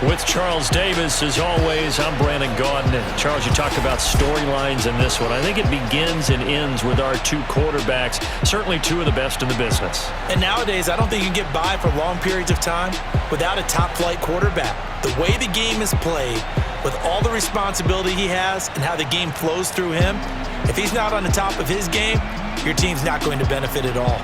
With Charles Davis, as always, I'm Brandon Gaudin. And Charles, you talked about storylines in this one. I think it begins and ends with our two quarterbacks, certainly two of the best in the business. And nowadays, I don't think you can get by for long periods of time without a top-flight quarterback. The way the game is played, with all the responsibility he has and how the game flows through him, if he's not on the top of his game, your team's not going to benefit at all.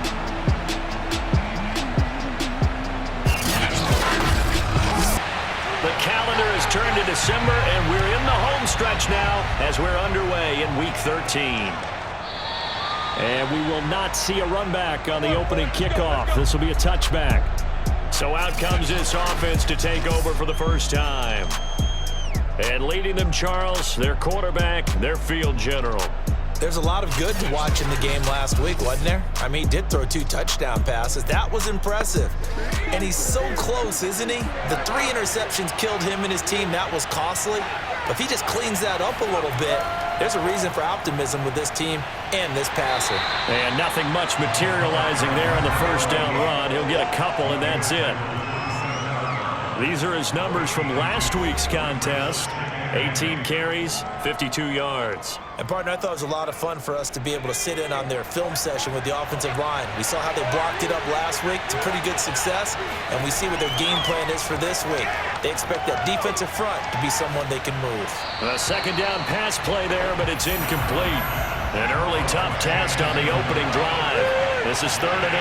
The calendar has turned to December, and we're in the home stretch now as we're underway in Week 13. And we will not see a run back on the opening kickoff. This will be a touchback. So out comes this offense to take over for the first time. And leading them, Charles, their quarterback, their field general. There's a lot of good to watch in the game last week, wasn't there? I mean, he did throw 2 touchdown passes. That was impressive. And he's so close, isn't he? The 3 interceptions killed him and his team. That was costly. But if he just cleans that up a little bit, there's a reason for optimism with this team and this passer. And nothing much materializing there on the first down run. He'll get a couple, and that's it. These are his numbers from last week's contest. 18 carries, 52 yards. And, partner, I thought it was a lot of fun for us to be able to sit in on their film session with the offensive line. We saw how they blocked it up last week to pretty good success, and we see what their game plan is for this week. They expect that defensive front to be someone they can move. A second down pass play there, but it's incomplete. An early tough test on the opening drive. This is 3rd and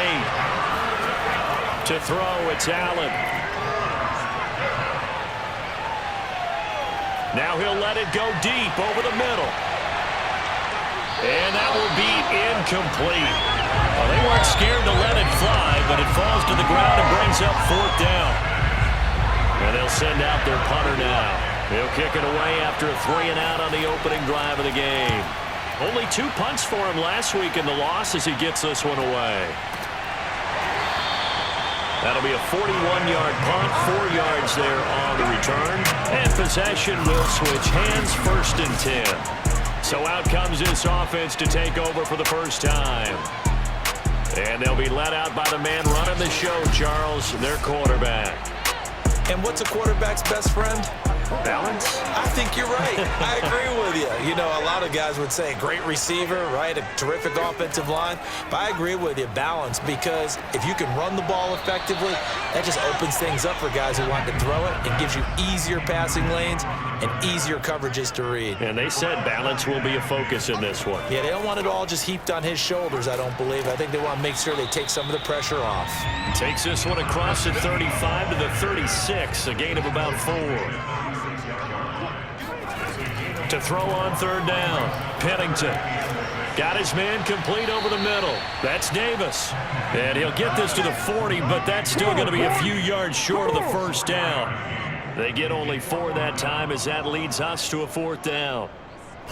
8. To throw, it's Allen. Now he'll let it go deep over the middle. And that will be incomplete. Well, they weren't scared to let it fly, but it falls to the ground and brings up 4th down. And they'll send out their punter now. He'll kick it away after a 3 and out on the opening drive of the game. Only 2 punts for him last week in the loss as he gets this one away. That'll be a 41-yard punt, 4 yards there on the return. And possession will switch hands, 1st and 10. So out comes this offense to take over for the first time. And they'll be let out by the man running the show, Charles, their quarterback. And what's a quarterback's best friend? Balance? I think you're right. I agree with you. You know, a lot of guys would say great receiver, right? A terrific offensive line. But I agree with you, balance, because if you can run the ball effectively, that just opens things up for guys who want to throw it and gives you easier passing lanes and easier coverages to read. And they said balance will be a focus in this one. Yeah, they don't want it all just heaped on his shoulders, I don't believe. I think they want to make sure they take some of the pressure off. Takes this one across at 35 to the 36, a gain of about 4. To throw on 3rd down. Pennington got his man complete over the middle. That's Davis. And he'll get this to the 40, but that's still going to be a few yards short of the first down. They get only 4 that time as that leads us to a 4th down.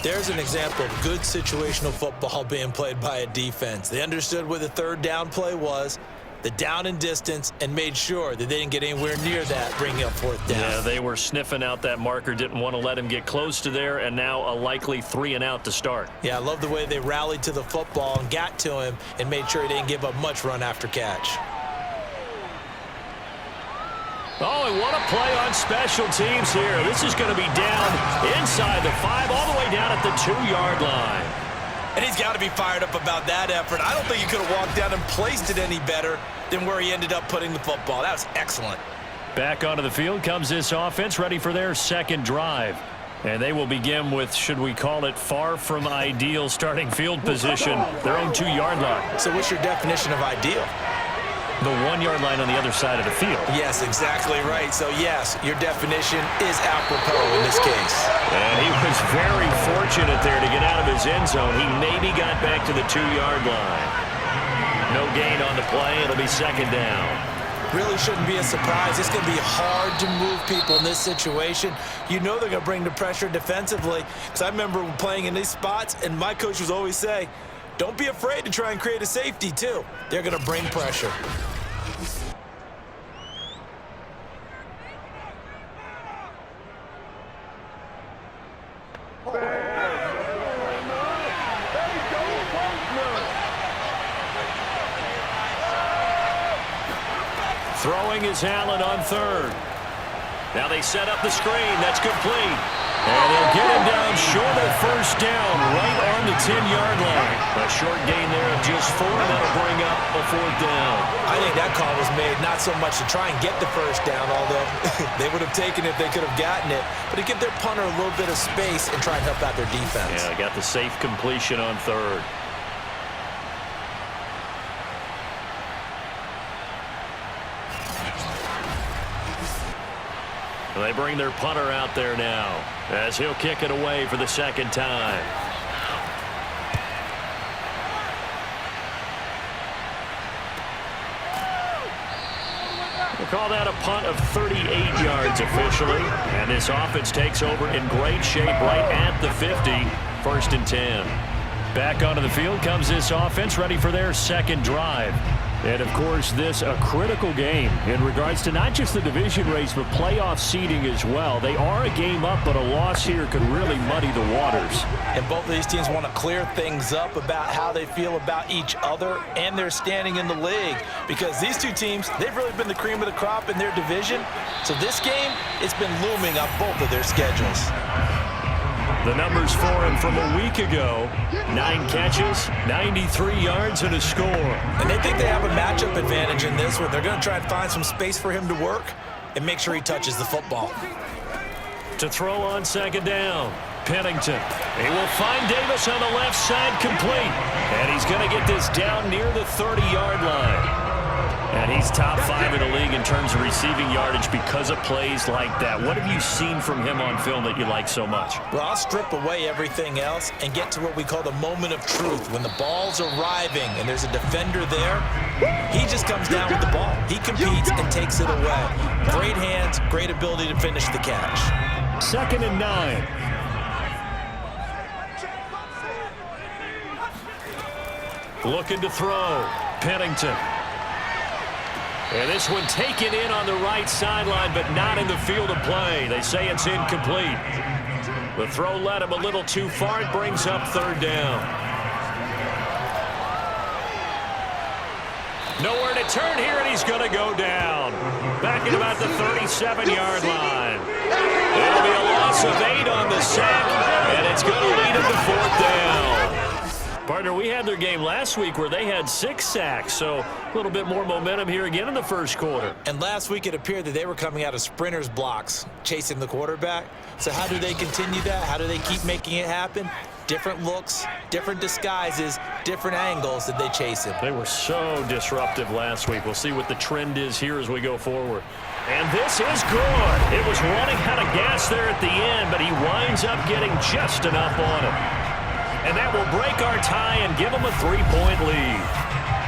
There's an example of good situational football being played by a defense. They understood where the 3rd down play was, the down and distance, and made sure that they didn't get anywhere near that, bringing up 4th down. Yeah, they were sniffing out that marker, didn't want to let him get close to there, and now a likely 3 and out to start. Yeah, I love the way they rallied to the football and got to him and made sure he didn't give up much run after catch. Oh, and what a play on special teams here. This is going to be down inside the 5, all the way down at the 2-yard line. And he's got to be fired up about that effort. I don't think he could have walked down and placed it any better than where he ended up putting the football. That was excellent. Back onto the field comes this offense, ready for their second drive. And they will begin with, should we call it, far from ideal starting field position, their own 2-yard line. So what's your definition of ideal? The 1-yard line on the other side of the field. Yes, exactly right. So, yes, your definition is apropos in this case. And he was very fortunate there to get out of his end zone. He maybe got back to the 2-yard line. No gain on the play. It'll be 2nd down. Really shouldn't be a surprise. It's going to be hard to move people in this situation. You know they're going to bring the pressure defensively. Because I remember playing in these spots, and my coach would always say, don't be afraid to try and create a safety, too. They're going to bring pressure. Throwing is Allen on 3rd. Now they set up the screen. That's complete. And they'll get him down short of first down, right on the 10-yard line. A short gain there of just 4, and that'll bring up a 4th down. I think that call was made not so much to try and get the first down, although they would have taken it if they could have gotten it, but to give their punter a little bit of space and try and help out their defense. Yeah, got the safe completion on 3rd. They bring their punter out there now as he'll kick it away for the 2nd time. We'll call that a punt of 38 yards officially. And this offense takes over in great shape right at the 50. 1st and 10. Back onto the field comes this offense, ready for their 2nd drive. And, of course, this a critical game in regards to not just the division race, but playoff seeding as well. They are a game up, but a loss here could really muddy the waters. And both of these teams want to clear things up about how they feel about each other and their standing in the league. Because these two teams, they've really been the cream of the crop in their division. So this game, it's been looming on both of their schedules. The numbers for him from a week ago, 9 catches, 93 yards, and a score. And they think they have a matchup advantage in this one. They're going to try and find some space for him to work and make sure he touches the football. To throw on 2nd down, Pennington. He will find Davis on the left side, complete. And he's going to get this down near the 30-yard line. And he's top 5 in the league in terms of receiving yardage because of plays like that. What have you seen from him on film that you like so much? Well, I'll strip away everything else and get to what we call the moment of truth. When the ball's arriving and there's a defender there, he just comes down with the ball. He competes and takes it away. Great hands, great ability to finish the catch. 2nd and 9. Looking to throw. Pennington. And this one taken in on the right sideline, but not in the field of play. They say it's incomplete. The throw led him a little too far. It brings up 3rd down. Nowhere to turn here, and he's going to go down. Back at about the 37-yard line. It'll be a loss of 8 on the sack, and it's going to lead him to 4th down. Partner, we had their game last week where they had 6 sacks, so a little bit more momentum here again in the 1st quarter. And last week it appeared that they were coming out of sprinters blocks, chasing the quarterback. So how do they continue that? How do they keep making it happen? Different looks, different disguises, different angles that they chase him. They were so disruptive last week. We'll see what the trend is here as we go forward. And this is good. It was running out of gas there at the end, but he winds up getting just enough on it. And that will break our tie and give them a 3-point lead.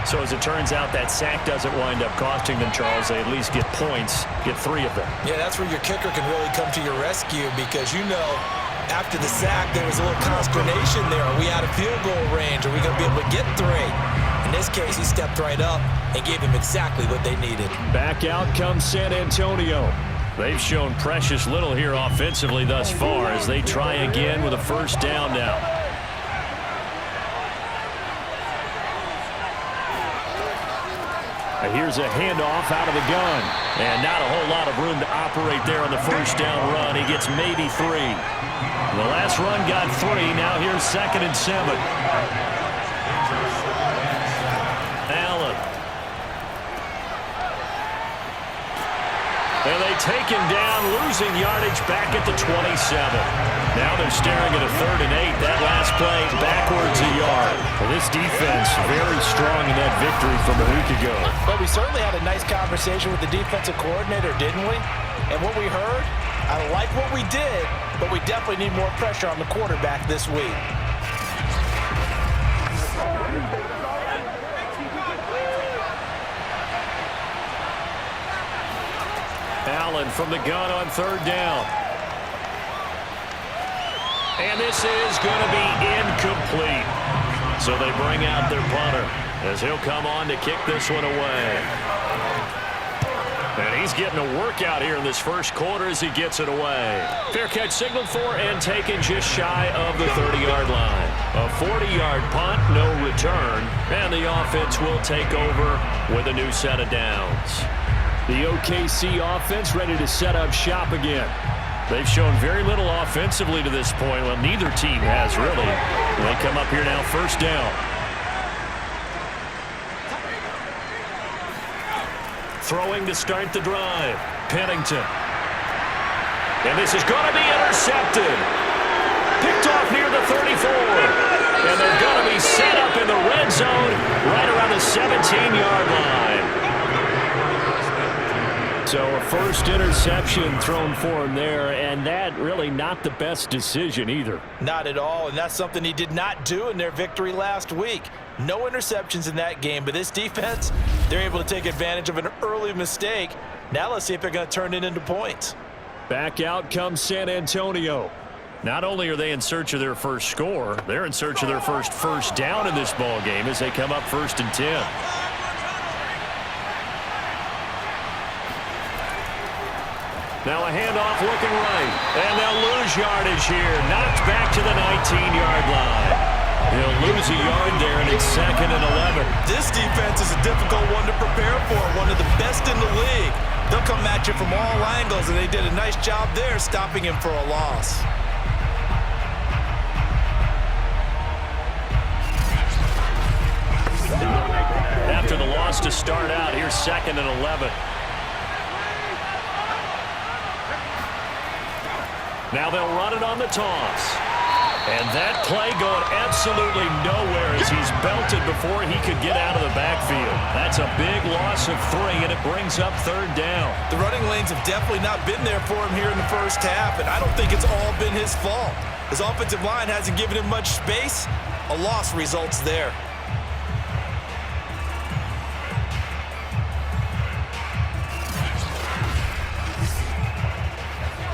So as it turns out, that sack doesn't wind up costing them, Charles. They at least get points, get 3 of them. Yeah, that's where your kicker can really come to your rescue because, you know, after the sack, there was a little consternation there. Are we out of field goal range? Are we going to be able to get 3? In this case, he stepped right up and gave them exactly what they needed. Back out comes San Antonio. They've shown precious little here offensively thus far as they try again with a 1st down now. Here's a handoff out of the gun. And not a whole lot of room to operate there on the 1st down run. He gets maybe 3. The last run got 3. Now here's 2nd and 7. Allen. And they take him down, losing yardage back at the 27. Now they're staring at a 3rd and 8. That last play backwards a yard. Well, this defense very strong in that victory from a week ago. But we certainly had a nice conversation with the defensive coordinator, didn't we? And what we heard, I like what we did, but we definitely need more pressure on the quarterback this week. Allen from the gun on 3rd down. And this is going to be incomplete. So they bring out their punter as he'll come on to kick this one away. And he's getting a workout here in this 1st quarter as he gets it away. Fair catch signaled for and taken just shy of the 30-yard line. A 40-yard punt, no return. And the offense will take over with a new set of downs. The OKC offense ready to set up shop again. They've shown very little offensively to this point. Well, neither team has really. They come up here now, first down. Throwing to start the drive. Pennington. And this is going to be intercepted. Picked off near the 34. And they're going to be set up in the red zone right around the 17-yard line. So a first interception thrown for him there, and that really not the best decision either. Not at all, and that's something he did not do in their victory last week. No interceptions in that game, but this defense, they're able to take advantage of an early mistake. Now let's see if they're going to turn it into points. Back out comes San Antonio. Not only are they in search of their first score, they're in search of their first down in this ball game as they come up 1st and 10. Now a handoff looking right, and they'll lose yardage here. Knocked back to the 19-yard line. He'll lose a yard there, and it's 2nd and 11. This defense is a difficult one to prepare for, one of the best in the league. They'll come at you from all angles, and they did a nice job there stopping him for a loss. After the loss to start out, here's 2nd and 11. Now they'll run it on the toss. And that play going absolutely nowhere as he's belted before he could get out of the backfield. That's a big loss of 3, and it brings up 3rd down. The running lanes have definitely not been there for him here in the first half, and I don't think it's all been his fault. His offensive line hasn't given him much space. A loss results there.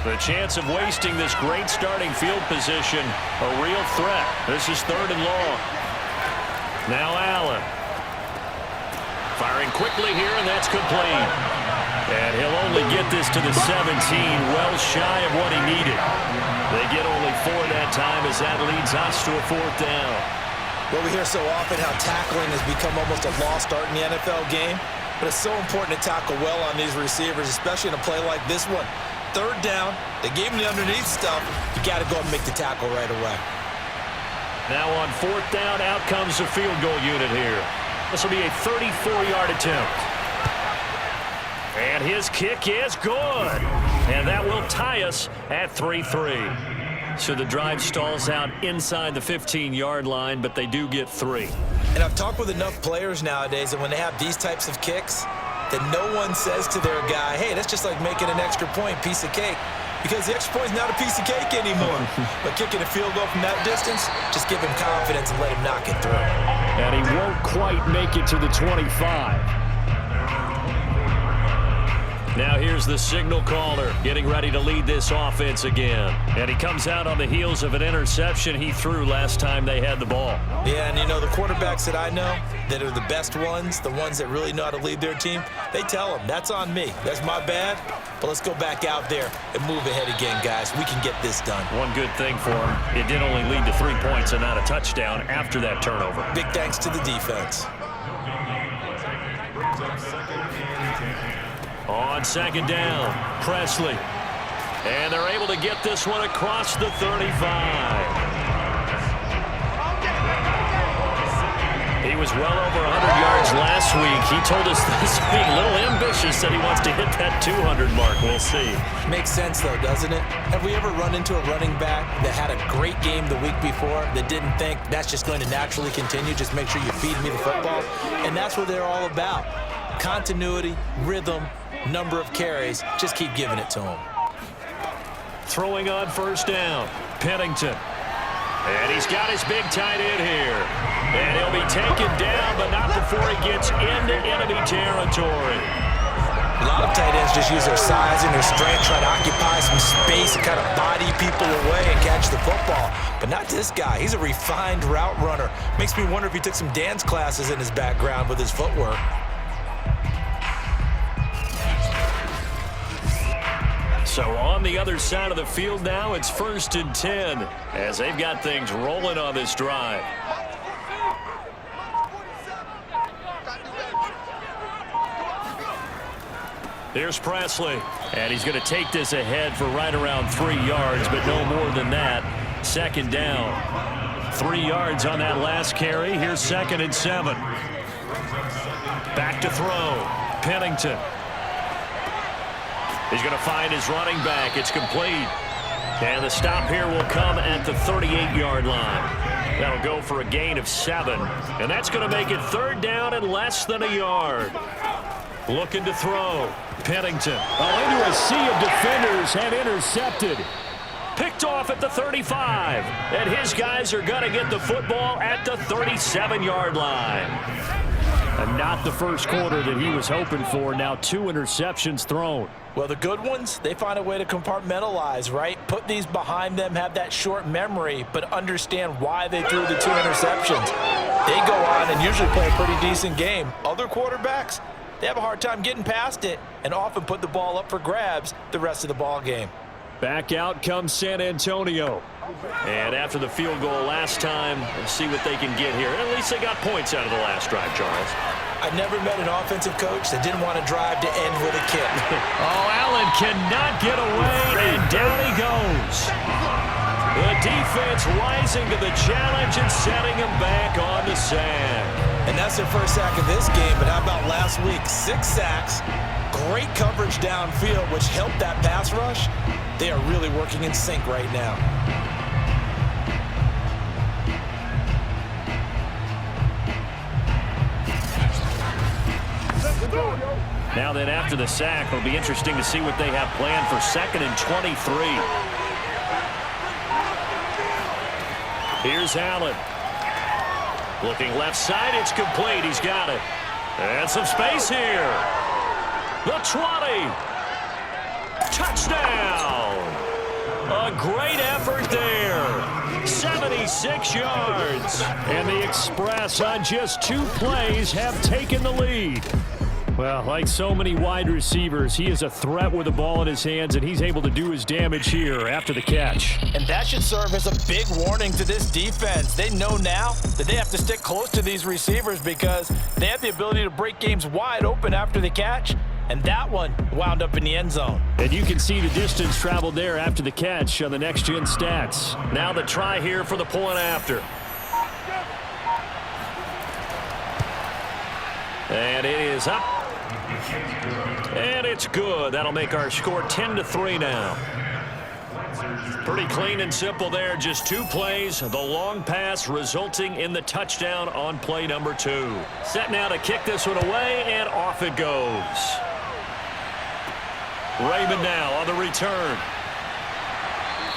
The chance of wasting this great starting field position, a real threat. This is 3rd and long. Now Allen. Firing quickly here, and that's complete. And he'll only get this to the 17, well shy of what he needed. They get only 4 that time as that leads us to a 4th down. Well, we hear so often how tackling has become almost a lost art in the NFL game, but it's so important to tackle well on these receivers, especially in a play like this one. 3rd down, they gave him the underneath stuff. You got to go and make the tackle right away. Now on 4th down, out comes the field goal unit here. This will be a 34-yard attempt. And his kick is good. And that will tie us at 3-3. So the drive stalls out inside the 15-yard line, but they do get 3. And I've talked with enough players nowadays that when they have these types of kicks, that no one says to their guy, hey, that's just like making an extra point, piece of cake. Because the extra point is not a piece of cake anymore. But kicking a field goal from that distance, just give him confidence and let him knock it through. And he won't quite make it to the 25. Now here's the signal caller getting ready to lead this offense again. And he comes out on the heels of an interception he threw last time they had the ball. Yeah, and you know, the quarterbacks that I know that are the best ones, the ones that really know how to lead their team, they tell them, that's on me. That's my bad. But let's go back out there and move ahead again, guys. We can get this done. One good thing for him, it did only lead to 3 points and not a touchdown after that turnover. Big thanks to the defense. On 2nd down, Presley. And they're able to get this one across the 35. He was well over 100 yards last week. He told us this week, a little ambitious, that he wants to hit that 200 mark. We'll see. Makes sense, though, doesn't it? Have we ever run into a running back that had a great game the week before that didn't think that's just going to naturally continue? Just make sure you feed me the football. And that's what they're all about. Continuity, rhythm, number of carries. Just keep giving it to him. Throwing on 1st down, Pennington. And he's got his big tight end here. And he'll be taken down, but not before he gets into enemy territory. A lot of tight ends just use their size and their strength, try to occupy some space and kind of body people away and catch the football. But not this guy. He's a refined route runner. Makes me wonder if he took some dance classes in his background with his footwork. So on the other side of the field now, it's 1st and 10 as they've got things rolling on this drive. Here's Presley. And he's going to take this ahead for right around 3 yards, but no more than that. Second down. 3 yards on that last carry. Here's 2nd and 7. Back to throw. Pennington. He's going to find his running back. It's complete. And the stop here will come at the 38-yard line. That'll go for a gain of 7. And that's going to make it 3rd down and less than a yard. Looking to throw. Pennington. Into a sea of defenders and intercepted. Picked off at the 35. And his guys are going to get the football at the 37-yard line. And not the first quarter that he was hoping for. Now 2 interceptions thrown. Well, the good ones, they find a way to compartmentalize, right? Put these behind them, have that short memory, but understand why they threw the 2 interceptions. They go on and usually play a pretty decent game. Other quarterbacks, they have a hard time getting past it and often put the ball up for grabs the rest of the ball game. Back out comes San Antonio. And after the field goal last time, let's see what they can get here. At least they got points out of the last drive, Charles. I've never met an offensive coach that didn't want to drive to end with a kick. Allen cannot get away, and down he goes. The defense rising to the challenge and setting him back on the sack. And that's their first sack of this game, but how about last week? 6 sacks, great coverage downfield, which helped that pass rush. They are really working in sync right now. Now then, after the sack, it'll be interesting to see what they have planned for 2nd and 23. Here's Allen. Looking left side, it's complete. He's got it. And some space here. The 20. Touchdown. A great effort there. 76 yards. And the Express on just 2 plays have taken the lead. Well, like so many wide receivers, he is a threat with the ball in his hands, and he's able to do his damage here after the catch. And that should serve as a big warning to this defense. They know now that they have to stick close to these receivers because they have the ability to break games wide open after the catch. And that one wound up in the end zone. And you can see the distance traveled there after the catch on the next-gen stats. Now the try here for the point after. And it is up. And it's good. That'll make our score 10-3 now. Pretty clean and simple there. Just 2 plays. The long pass resulting in the touchdown on play number 2. Set now to kick this one away, and off it goes. Raymond now on the return.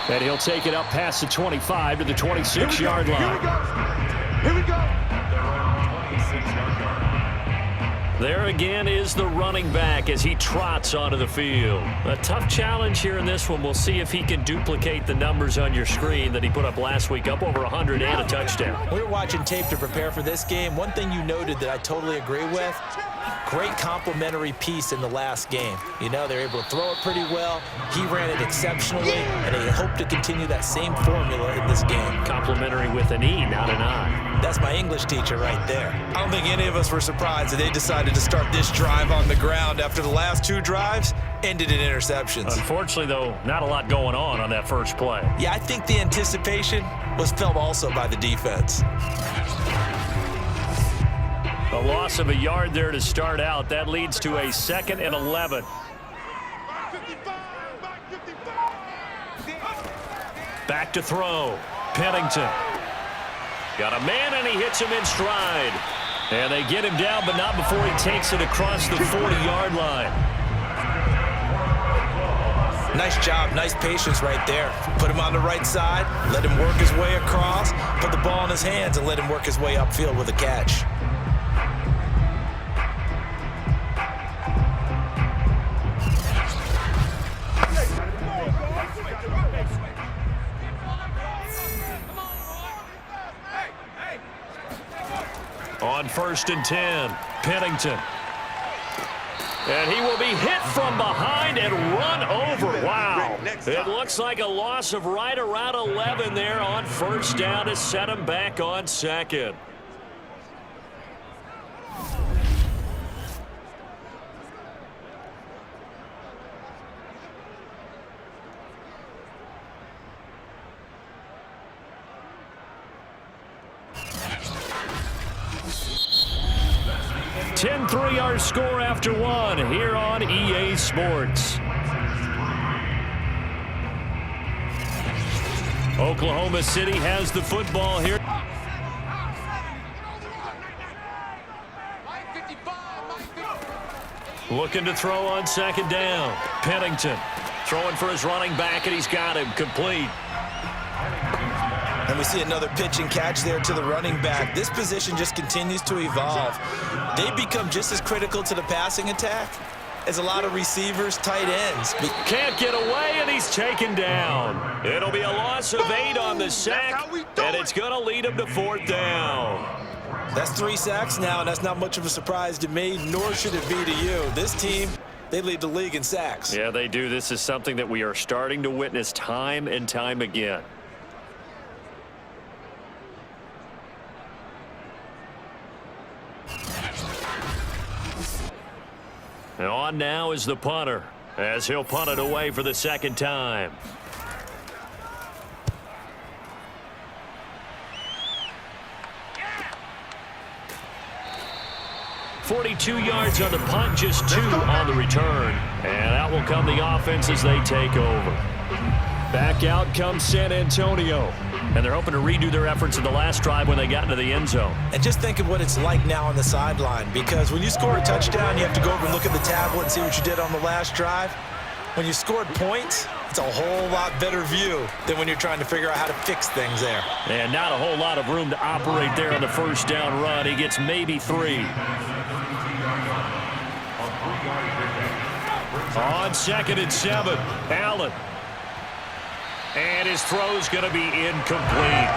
And he'll take it up past the 25 to the 26-yard line. Here we go. There again is the running back as he trots onto the field. A tough challenge here in this one. We'll see if he can duplicate the numbers on your screen that he put up last week, up over 100 and a touchdown. We were watching tape to prepare for this game. One thing you noted that I totally agree with, great complementary piece in the last game. You know, they're able to throw it pretty well. He ran it exceptionally, and they hope to continue that same formula in this game. Complimentary with an E, not an I. That's my English teacher right there. I don't think any of us were surprised that they decided to start this drive on the ground after the last 2 drives ended in interceptions. Unfortunately, though, not a lot going on that first play. Yeah, I think the anticipation was felt also by the defense. A loss of a yard there to start out. That leads to a 2nd and 11. Back to throw. Pennington. Got a man, and he hits him in stride. And they get him down, but not before he takes it across the 40-yard line. Nice job, nice patience right there. Put him on the right side, let him work his way across, put the ball in his hands, and let him work his way upfield with a catch. On 1st and 10, Pennington. And he will be hit from behind and run over. Wow. It looks like a loss of right around 11 there on 1st down to set him back on 2nd. 10-3 our score after one here on EA Sports. Oklahoma City has the football here. Looking to throw on second down. Pennington throwing for his running back, and he's got him complete. And we see another pitch and catch there to the running back. This position just continues to evolve. They become just as critical to the passing attack as a lot of receivers, tight ends. Can't get away, and he's taken down. It'll be a loss of 8 on the sack, and it's going to lead him to 4th down. That's 3 sacks now, and that's not much of a surprise to me, nor should it be to you. This team, they lead the league in sacks. Yeah, they do. This is something that we are starting to witness time and time again. And on now is the punter, as he'll punt it away for the second time. 42 yards on the punt, just 2 on the return. And out will come the offense as they take over. Back out comes San Antonio. And they're hoping to redo their efforts in the last drive when they got into the end zone. And just think of what it's like now on the sideline, because when you score a touchdown, you have to go over and look at the tablet and see what you did on the last drive. When you scored points, it's a whole lot better view than when you're trying to figure out how to fix things there. And not a whole lot of room to operate there on the first down run. He gets maybe 3. On 2nd and 7, Allen. And his throw's going to be incomplete.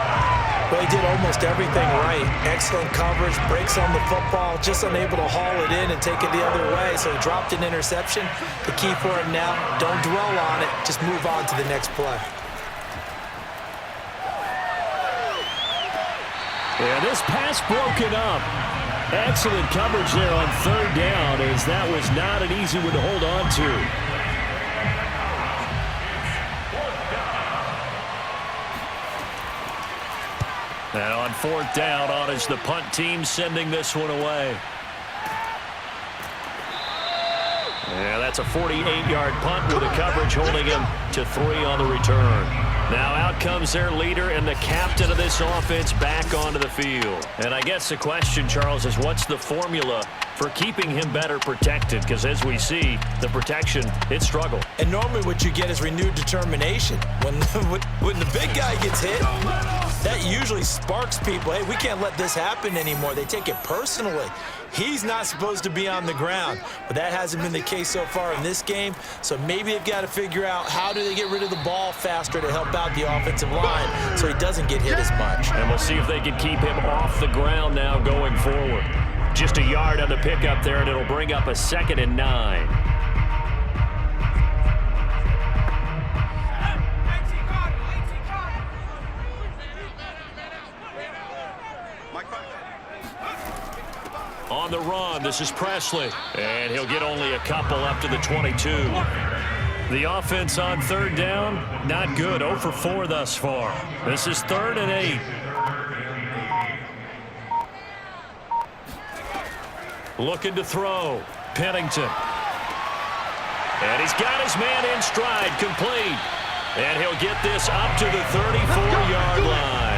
Well, he did almost everything right. Excellent coverage, breaks on the football, just unable to haul it in and take it the other way. So he dropped an interception. The key for him now, don't dwell on it. Just move on to the next play. Yeah, this pass broken up. Excellent coverage there on 3rd down, as that was not an easy one to hold on to. And on 4th down, on is the punt team sending this one away. Yeah, that's a 48-yard punt with the coverage holding him to 3 on the return. Now out comes their leader and the captain of this offense back onto the field. And I guess the question, Charles, is what's the formula for keeping him better protected? Because as we see, the protection, it struggled. And normally what you get is renewed determination. When the big guy gets hit, that usually sparks people. Hey, we can't let this happen anymore. They take it personally. He's not supposed to be on the ground, but that hasn't been the case so far in this game. So maybe they've got to figure out how do they get rid of the ball faster to help out the offensive line so he doesn't get hit as much. And we'll see if they can keep him off the ground now going forward. Just a yard on the pickup there, and it'll bring up a 2nd and 9. On the run, this is Presley. And he'll get only a couple up to the 22. The offense on 3rd down, not good. 0 for 4 thus far. This is 3rd and 8. Looking to throw. Pennington. And he's got his man in stride, complete. And he'll get this up to the 34-yard line.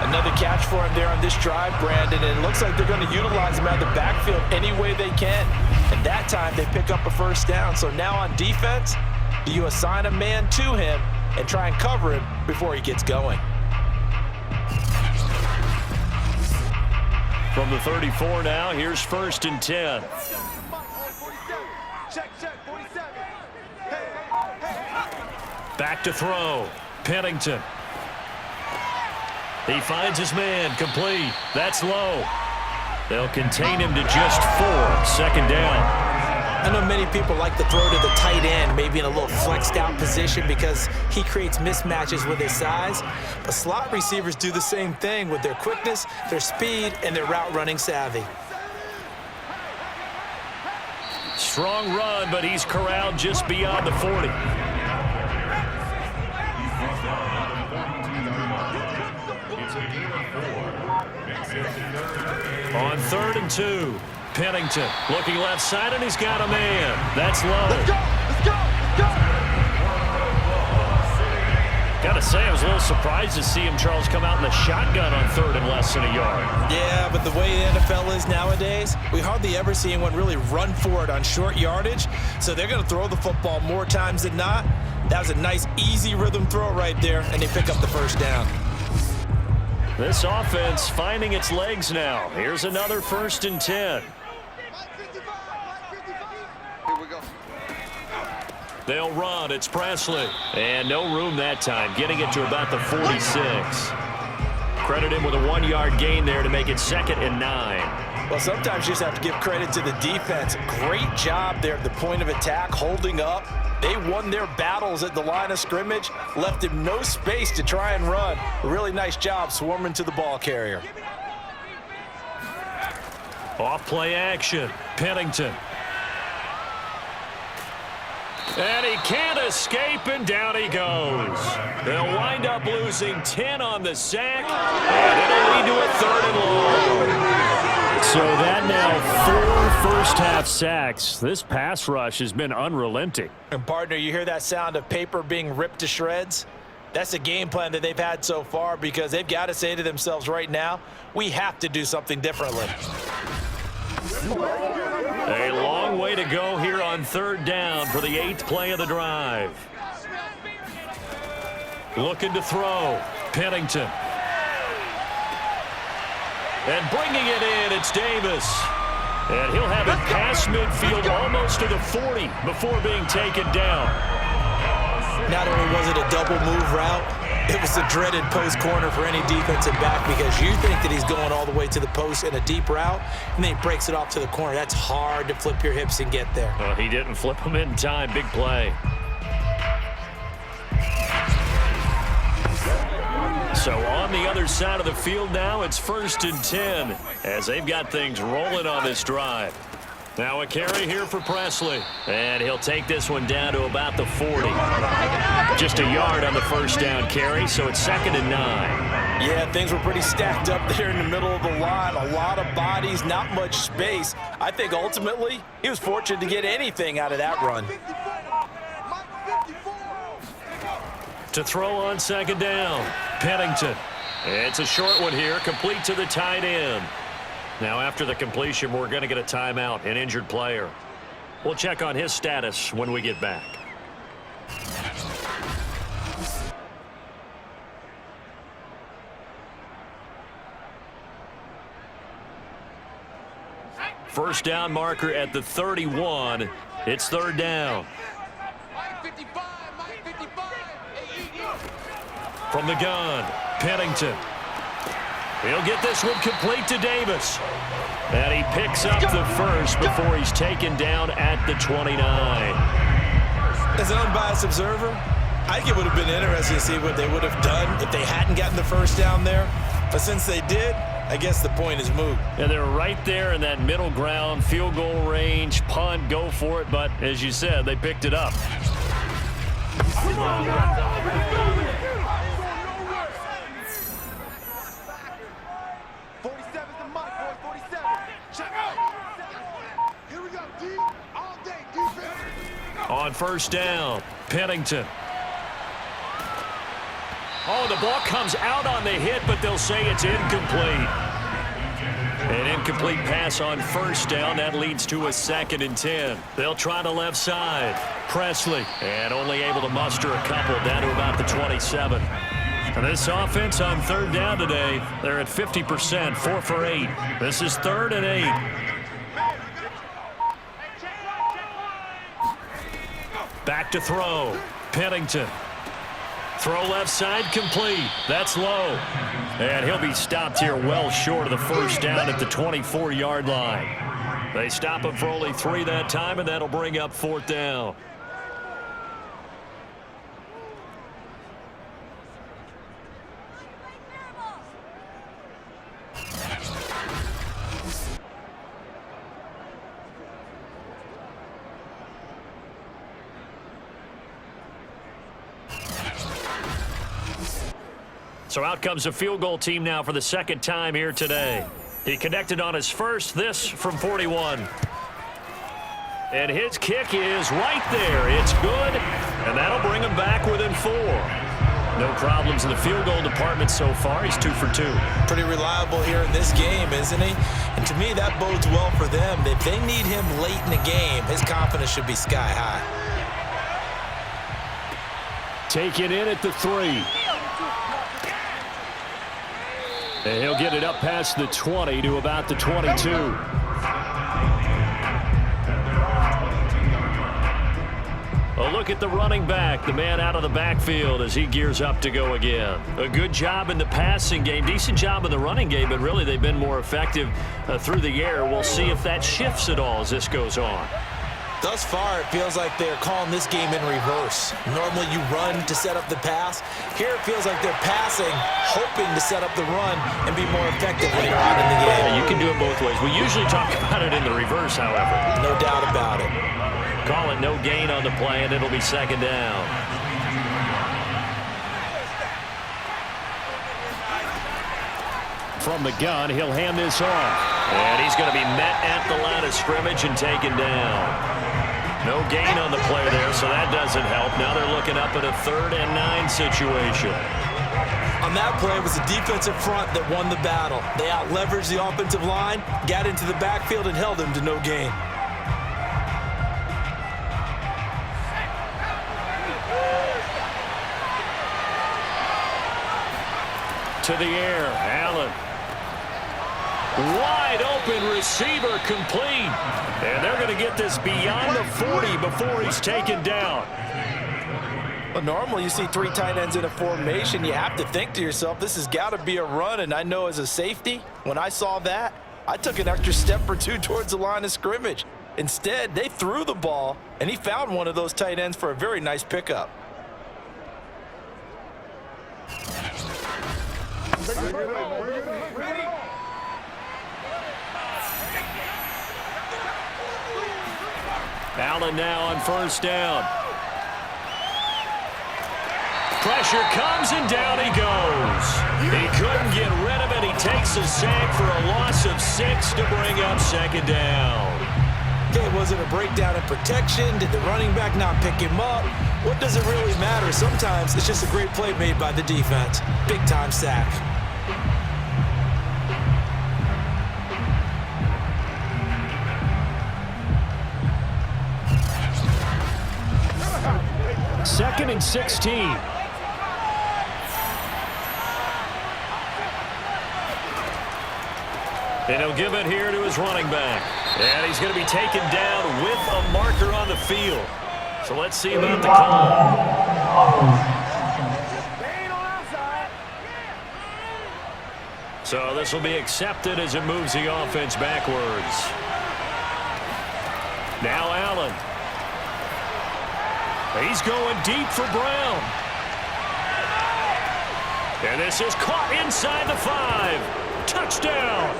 Another catch for him there on this drive, Brandon, and it looks like they're going to utilize him out of the backfield any way they can. And that time they pick up a 1st down. So now on defense, do you assign a man to him and try and cover him before he gets going? From the 34 now, here's 1st and 10. Back to throw. Pennington. He finds his man, complete. That's low. They'll contain him to just 4. 2nd down. I know many people like to throw to the tight end, maybe in a little flexed out position because he creates mismatches with his size. But slot receivers do the same thing with their quickness, their speed, and their route running savvy. Strong run, but he's corralled just beyond the 40. On 3rd and 2, Pennington looking left side, and he's got a man. That's low. Let's go! Let's go! Let's go! Gotta say, I was a little surprised to see him, Charles, come out in the shotgun on 3rd and less than a yard. Yeah, but the way the NFL is nowadays, we hardly ever see anyone really run for it on short yardage. So they're going to throw the football more times than not. That was a nice, easy rhythm throw right there, and they pick up the first down. This offense finding its legs now. Here's another 1st and 10. Here we go. They'll run. It's Presley. And no room that time, getting it to about the 46. Credit him with a 1-yard gain there to make it 2nd and 9. Well, sometimes you just have to give credit to the defense. Great job there at the point of attack, holding up. They won their battles at the line of scrimmage, left him no space to try and run. A really nice job swarming to the ball carrier. Off play action. Pennington. And he can't escape, and down he goes. They'll wind up losing 10 on the sack, and it'll lead to a 3rd and long. So that now 4 first-half sacks. This pass rush has been unrelenting. And, partner, you hear that sound of paper being ripped to shreds? That's the game plan that they've had so far, because they've got to say to themselves right now, we have to do something differently. A long way to go here on 3rd down for the 8th play of the drive. Looking to throw. Pennington. And bringing it in, it's Davis. And he'll have it past midfield almost to the 40 before being taken down. Not only was it a double move route, it was the dreaded post corner for any defensive back, because you think that he's going all the way to the post in a deep route, and then he breaks it off to the corner. That's hard to flip your hips and get there. Well, he didn't flip him in time. Big play. So on the other side of the field now, it's 1st and 10 as they've got things rolling on this drive. Now a carry here for Presley. And he'll take this one down to about the 40. Just a yard on the first down carry, so it's 2nd and 9. Yeah, things were pretty stacked up there in the middle of the line. A lot of bodies, not much space. I think ultimately he was fortunate to get anything out of that run. To throw on 2nd down, Pennington. It's a short one here, complete to the tight end. Now after the completion, we're going to get a timeout, an injured player. We'll check on his status when we get back. First down marker at the 31. It's 3rd down. From the gun, Pennington. He'll get this one complete to Davis. And he picks up the first before he's taken down at the 29. As an unbiased observer, I think it would have been interesting to see what they would have done if they hadn't gotten the first down there. But since they did, I guess the point is moot. And they're right there in that middle ground, field goal range, punt, go for it. But as you said, they picked it up. On first down, Pennington. Oh, the ball comes out on the hit, but they'll say it's incomplete. An incomplete pass on first down. That leads to a 2nd and 10. They'll try the left side. Presley, and only able to muster a couple down to about the 27. And this offense on 3rd down today, they're at 50%, 4 for 8. This is 3rd and 8. Back to throw. Pennington. Throw left side complete. That's low. And he'll be stopped here well short of the first down at the 24-yard line. They stop him for only 3 that time, and that'll bring up 4th down. So out comes a field goal team now for the second time here today. He connected on his first, this from 41. And his kick is right there. It's good, and that'll bring him back within 4. No problems in the field goal department so far. He's 2 for 2. Pretty reliable here in this game, isn't he? And to me, that bodes well for them. If they need him late in the game, his confidence should be sky high. Taken in at the 3. And he'll get it up past the 20 to about the 22. A look at the running back, the man out of the backfield as he gears up to go again. A good job in the passing game, decent job in the running game, but really they've been more effective through the air. We'll see if that shifts at all as this goes on. Thus far, it feels like they're calling this game in reverse. Normally you run to set up the pass. Here it feels like they're passing, hoping to set up the run and be more effective later on in the game. Yeah, you can do it both ways. We usually talk about it in the reverse, however. No doubt about it. Call it no gain on the play, and it'll be second down. From the gun, he'll hand this off. And he's going to be met at the line of scrimmage and taken down. No gain on the play there, so that doesn't help. Now they're looking up at a 3rd and 9 situation. On that play, it was the defensive front that won the battle. They out-leveraged the offensive line, got into the backfield, and held him to no gain. To the air, Allen. Wide open receiver complete. And they're going to get this beyond the 40 before he's taken down. Well, normally you see 3 tight ends in a formation. You have to think to yourself, this has got to be a run. And I know as a safety, when I saw that, I took an extra step or 2 towards the line of scrimmage. Instead, they threw the ball, and he found one of those tight ends for a very nice pickup. Allen now on first down. Pressure comes, and down he goes. He couldn't get rid of it. He takes a sack for a loss of 6 to bring up second down. Okay, was it a breakdown in protection? Did the running back not pick him up? What does it really matter? Sometimes it's just a great play made by the defense. Big-time sack. Second and 16. And he'll give it here to his running back. And he's going to be taken down with a marker on the field. So let's see about the call. So this will be accepted as it moves the offense backwards. Now Allen. He's going deep for Brown. And this is caught inside the 5. Touchdown.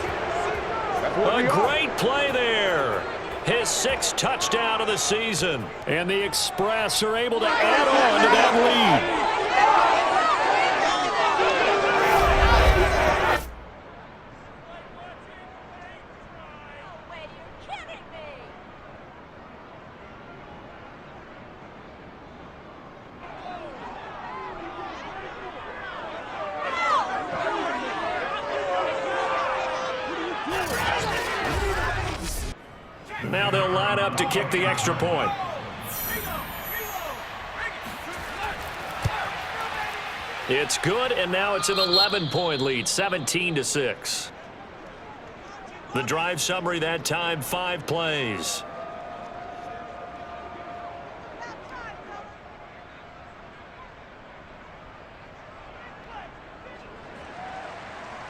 A great play there. His 6th touchdown of the season. And the Express are able to add on to that lead. Now they'll line up to kick the extra point. It's good, and now it's an 11-point lead, 17-6. The drive summary that time, 5 plays.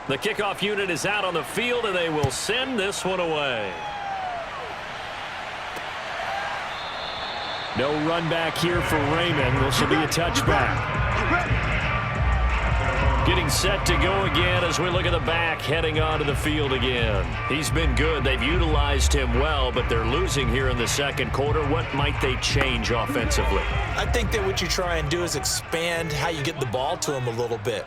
The kickoff unit is out on the field, and they will send this one away. No run back here for Raymond. This will be a touchback. Getting set to go again as we look at the back heading onto the field again. He's been good. They've utilized him well, but they're losing here in the second quarter. What might they change offensively? I think that what you try and do is expand how you get the ball to him a little bit.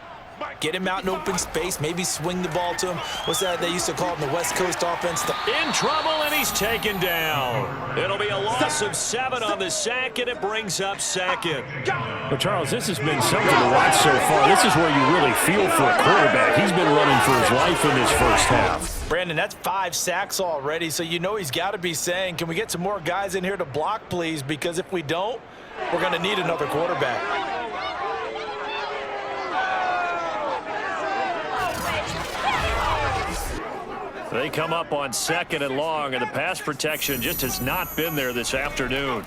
Get him out in open space, maybe swing the ball to him. What's that they used to call it in the West Coast offense? In trouble, and he's taken down. It'll be a loss of 7 on the sack, and it brings up second. Well, Charles, this has been something to watch so far. This is where you really feel for a quarterback. He's been running for his life in this first half. Brandon, that's 5 sacks already, so you know he's got to be saying, can we get some more guys in here to block, please? Because if we don't, we're going to need another quarterback. They come up on 2nd and long, and the pass protection just has not been there this afternoon.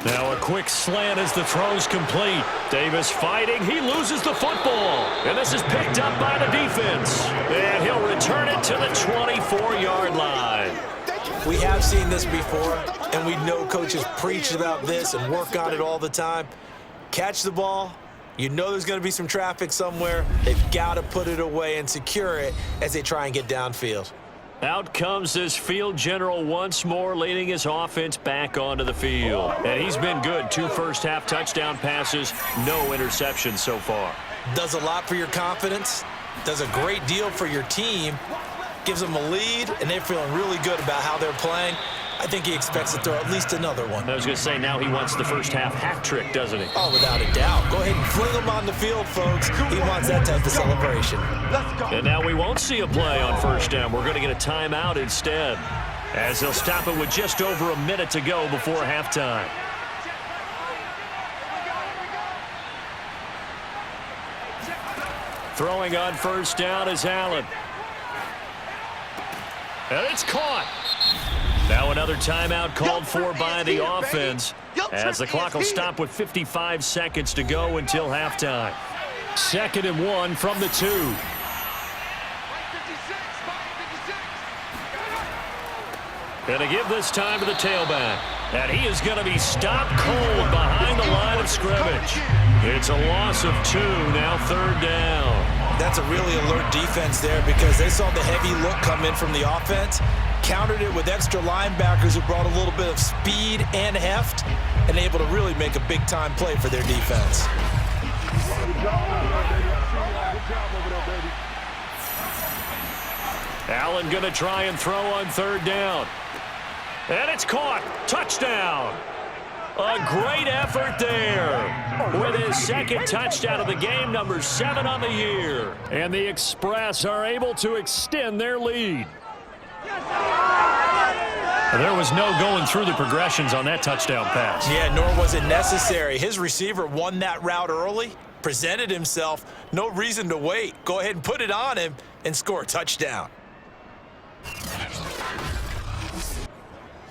Now a quick slant as the throw's complete. Davis fighting. He loses the football. And this is picked up by the defense. And he'll return it to the 24-yard line. We have seen this before, and we know coaches preach about this and work on it all the time. Catch the ball. You know there's going to be some traffic somewhere. They've got to put it away and secure it as they try and get downfield. Out comes this field general once more, leading his offense back onto the field. And he's been good. 2 first-half touchdown passes, no interceptions so far. Does a lot for your confidence. Does a great deal for your team. Gives them a lead, and they're feeling really good about how they're playing. I think he expects to throw at least another one. I was going to say, now he wants the first-half hat trick, doesn't he? Oh, without a doubt. Go ahead and fling him on the field, folks. He wants that type of celebration. And now we won't see a play on first down. We're going to get a timeout instead, as they'll stop it with just over a minute to go before halftime. Throwing on first down is Allen. And it's caught. Now another timeout called for by the offense, as the clock will stop with 55 seconds to go until halftime. 2nd and 1 from the 2. And to give this time to the tailback. And he is going to be stopped cold behind the line of scrimmage. It's a loss of 2, now 3rd down. That's a really alert defense there because they saw the heavy look come in from the offense, countered it with extra linebackers who brought a little bit of speed and heft, and able to really make a big-time play for their defense. Allen going to try and throw on 3rd down. And it's caught. Touchdown. A great effort there with his 2nd touchdown of the game, number 7 on the year. And the Express are able to extend their lead. There was no going through the progressions on that touchdown pass. Yeah, nor was it necessary. His receiver won that route early, presented himself. No reason to wait. Go ahead and put it on him and score a touchdown.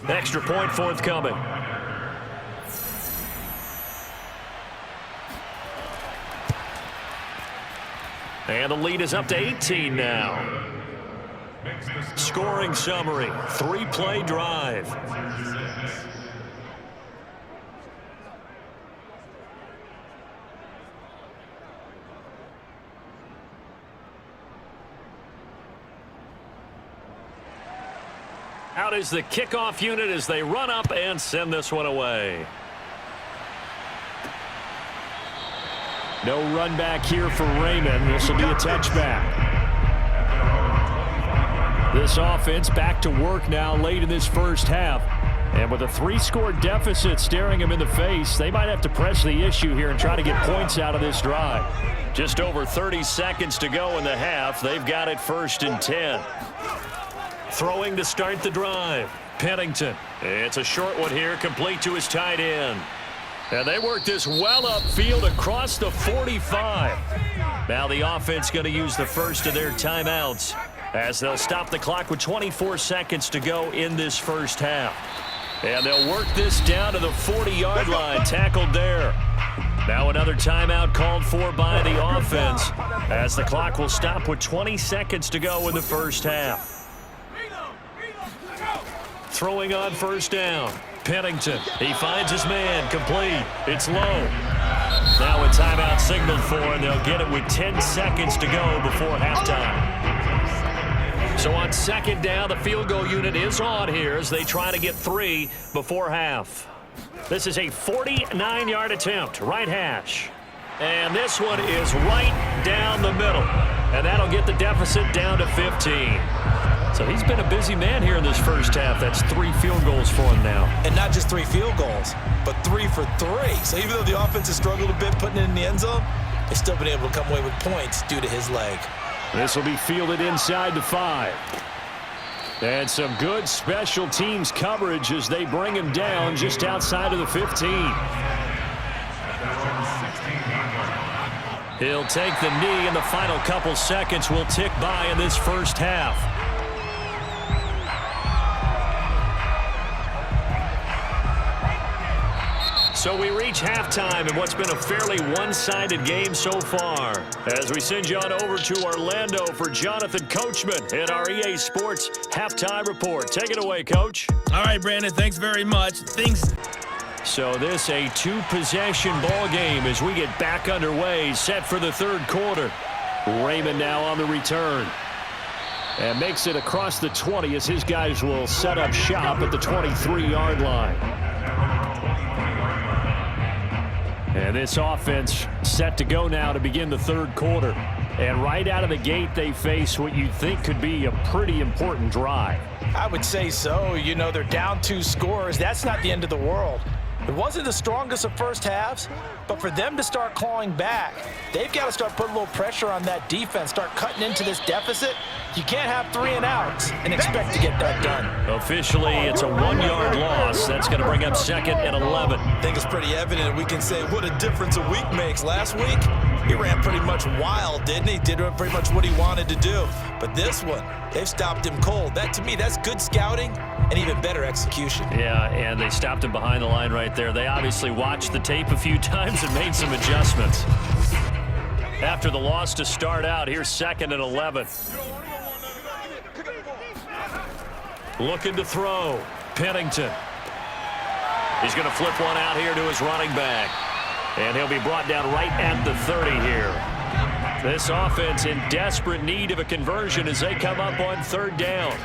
Extra point forthcoming. And the lead is up to 18 now. Scoring summary, 3-play drive. Out is the kickoff unit as they run up and send this one away. No run back here for Raymond. This will be a touchback. This offense back to work now late in this first half. And with a 3-score deficit staring them in the face, they might have to press the issue here and try to get points out of this drive. Just over 30 seconds to go in the half. They've got it 1st and 10. Throwing to start the drive. Pennington. It's a short one here, complete to his tight end. And they work this well upfield across the 45. Now the offense going to use the first of their timeouts as they'll stop the clock with 24 seconds to go in this first half. And they'll work this down to the 40-yard line, tackled there. Now another timeout called for by the offense as the clock will stop with 20 seconds to go in the first half. Throwing on first down. Pennington, he finds his man, complete. It's low. Now a timeout signaled for, and they'll get it with 10 seconds to go before halftime. So on 2nd down, the field goal unit is on here as they try to get 3 before half. This is a 49-yard attempt, right hash. And this one is right down the middle. And that'll get the deficit down to 15. So he's been a busy man here in this first half. That's 3 field goals for him now. And not just 3 field goals, but 3 for 3. So even though the offense has struggled a bit putting it in the end zone, they've still been able to come away with points due to his leg. This will be fielded inside the 5. And some good special teams coverage as they bring him down just outside of the 15. He'll take the knee, and the final couple seconds will tick by in this first half. So we reach halftime in what's been a fairly one-sided game so far. As we send you on over to Orlando for Jonathan Coachman in our EA Sports Halftime Report. Take it away, Coach. All right, Brandon, thanks very much. So this a 2-possession ball game as we get back underway, set for the third quarter. Raymond now on the return. And makes it across the 20 as his guys will set up shop at the 23-yard line. And this offense set to go now to begin the third quarter. And right out of the gate, they face what you'd think could be a pretty important drive. I would say so. You know, they're down 2 scores. That's not the end of the world. It wasn't the strongest of first halves, but for them to start clawing back, they've got to start putting a little pressure on that defense, start cutting into this deficit. You can't have 3 and outs and expect to get that done. Officially, it's a 1-yard loss. That's going to bring up 2nd and 11. I think it's pretty evident we can say what a difference a week makes. Last week, he ran pretty much wild, didn't he? Did pretty much what he wanted to do. But this one, they've stopped him cold. That, to me, that's good scouting and even better execution. Yeah, and they stopped him behind the line right there. They obviously watched the tape a few times and made some adjustments. After the loss to start out, here's 2nd and 11. Looking to throw. Pennington. He's going to flip one out here to his running back. And he'll be brought down right at the 30 here. This offense in desperate need of a conversion as they come up on 3rd down.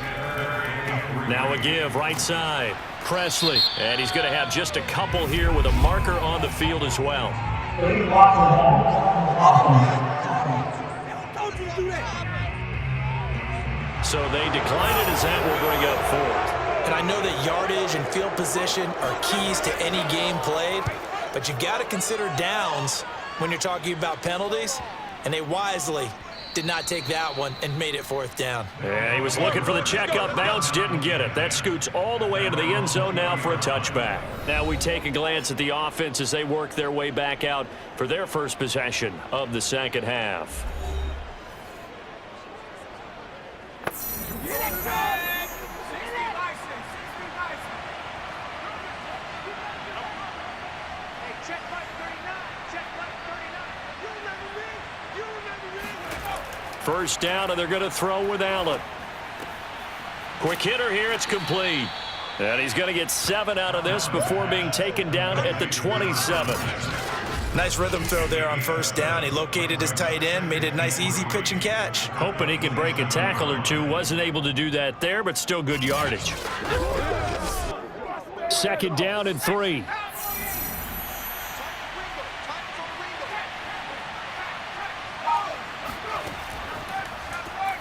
Now a give right side. Presley. And he's going to have just a couple here with a marker on the field as well. So they decline it as that will bring up 4th. And I know that yardage and field position are keys to any game played, but you got to consider downs when you're talking about penalties, and they wisely did not take that one and made it 4th down. Yeah, he was looking for the checkup bounce, didn't get it. That scoots all the way into the end zone now for a touchback. Now we take a glance at the offense as they work their way back out for their first possession of the second half. First down, and they're going to throw with Allen. Quick hitter here, it's complete. And he's going to get 7 out of this before being taken down at the 27. Nice rhythm throw there on first down. He located his tight end, made it a nice easy pitch and catch. Hoping he can break a tackle or two. Wasn't able to do that there, but still good yardage. 2nd down and 3.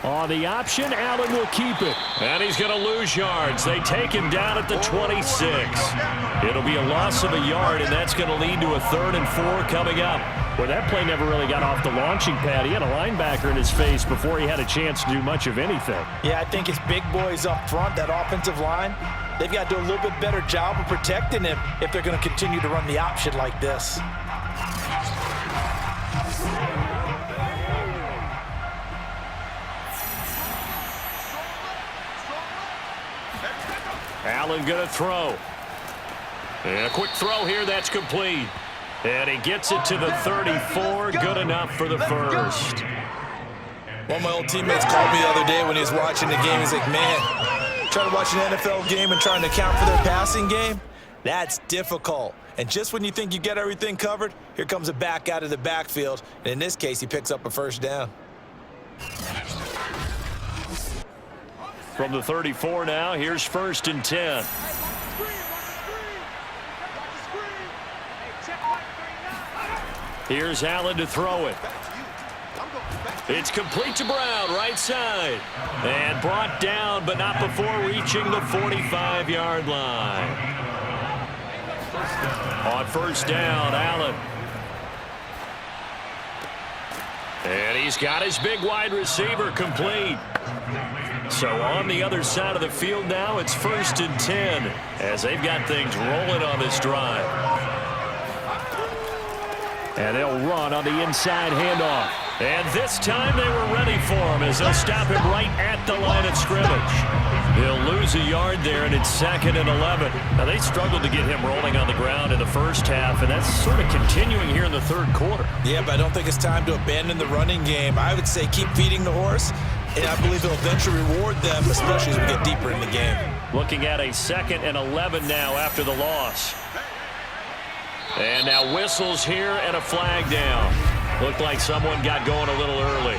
On the option, Allen will keep it. And he's going to lose yards. They take him down at the 26. It'll be a loss of a yard, and that's going to lead to a 3rd and 4 coming up. Well, that play never really got off the launching pad. He had a linebacker in his face before he had a chance to do much of anything. Yeah, I think it's big boys up front, that offensive line. They've got to do a little bit better job of protecting him if they're going to continue to run the option like this. Allen going to throw. And a quick throw here, that's complete. And he gets it to the 34, good enough for the first. One of my old teammates called me the other day when he was watching the game. He's like, man, trying to watch an NFL game and trying to account for their passing game, that's difficult. And just when you think you get everything covered, here comes a back out of the backfield. And in this case, he picks up a first down. From the 34 now, here's 1st and 10. Here's Allen to throw it. It's complete to Brown, right side. And brought down, but not before reaching the 45-yard line. On first down, Allen. And he's got his big wide receiver complete. So on the other side of the field now, it's 1st and 10 as they've got things rolling on this drive. And they'll run on the inside handoff. And this time they were ready for him as they'll stop him right at the line of scrimmage. He'll lose a yard there, and it's 2nd and 11. Now, they struggled to get him rolling on the ground in the first half, and that's sort of continuing here in the third quarter. Yeah, but I don't think it's time to abandon the running game. I would say keep feeding the horse, and I believe it'll eventually reward them, especially as we get deeper in the game. Looking at a 2nd and 11 now after the loss. And now whistles here and a flag down. Looked like someone got going a little early.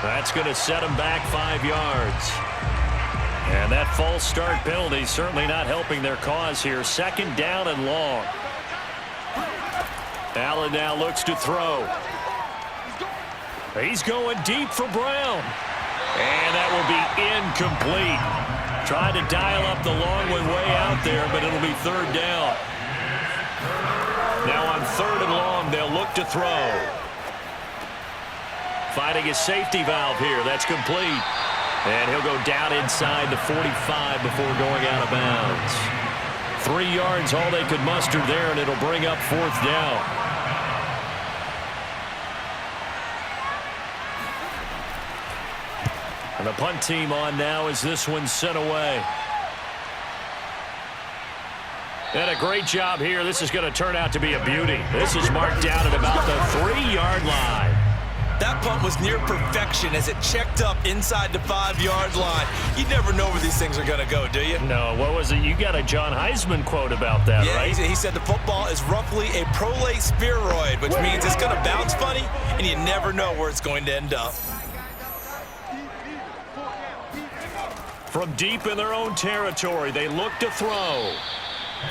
That's going to set him back 5 yards. And that false start penalty certainly not helping their cause here. 2nd down and long. Allen now looks to throw. He's going deep for Brown. And that will be incomplete. Tried to dial up the long one way out there, but it'll be 3rd down. Now on 3rd and long, they'll look to throw. Finding his safety valve here. That's complete. And he'll go down inside the 45 before going out of bounds. 3 yards, all they could muster there, and it'll bring up 4th down. And the punt team on now as this one's sent away. And a great job here. This is going to turn out to be a beauty. This is marked down at about the 3-yard line. That punt was near perfection as it checked up inside the 5-yard line. You never know where these things are going to go, do you? No, what was it? You got a John Heisman quote about that, yeah, right? He said the football is roughly a prolate spheroid, which means it's going to bounce funny, and you never know where it's going to end up. From deep in their own territory, they look to throw.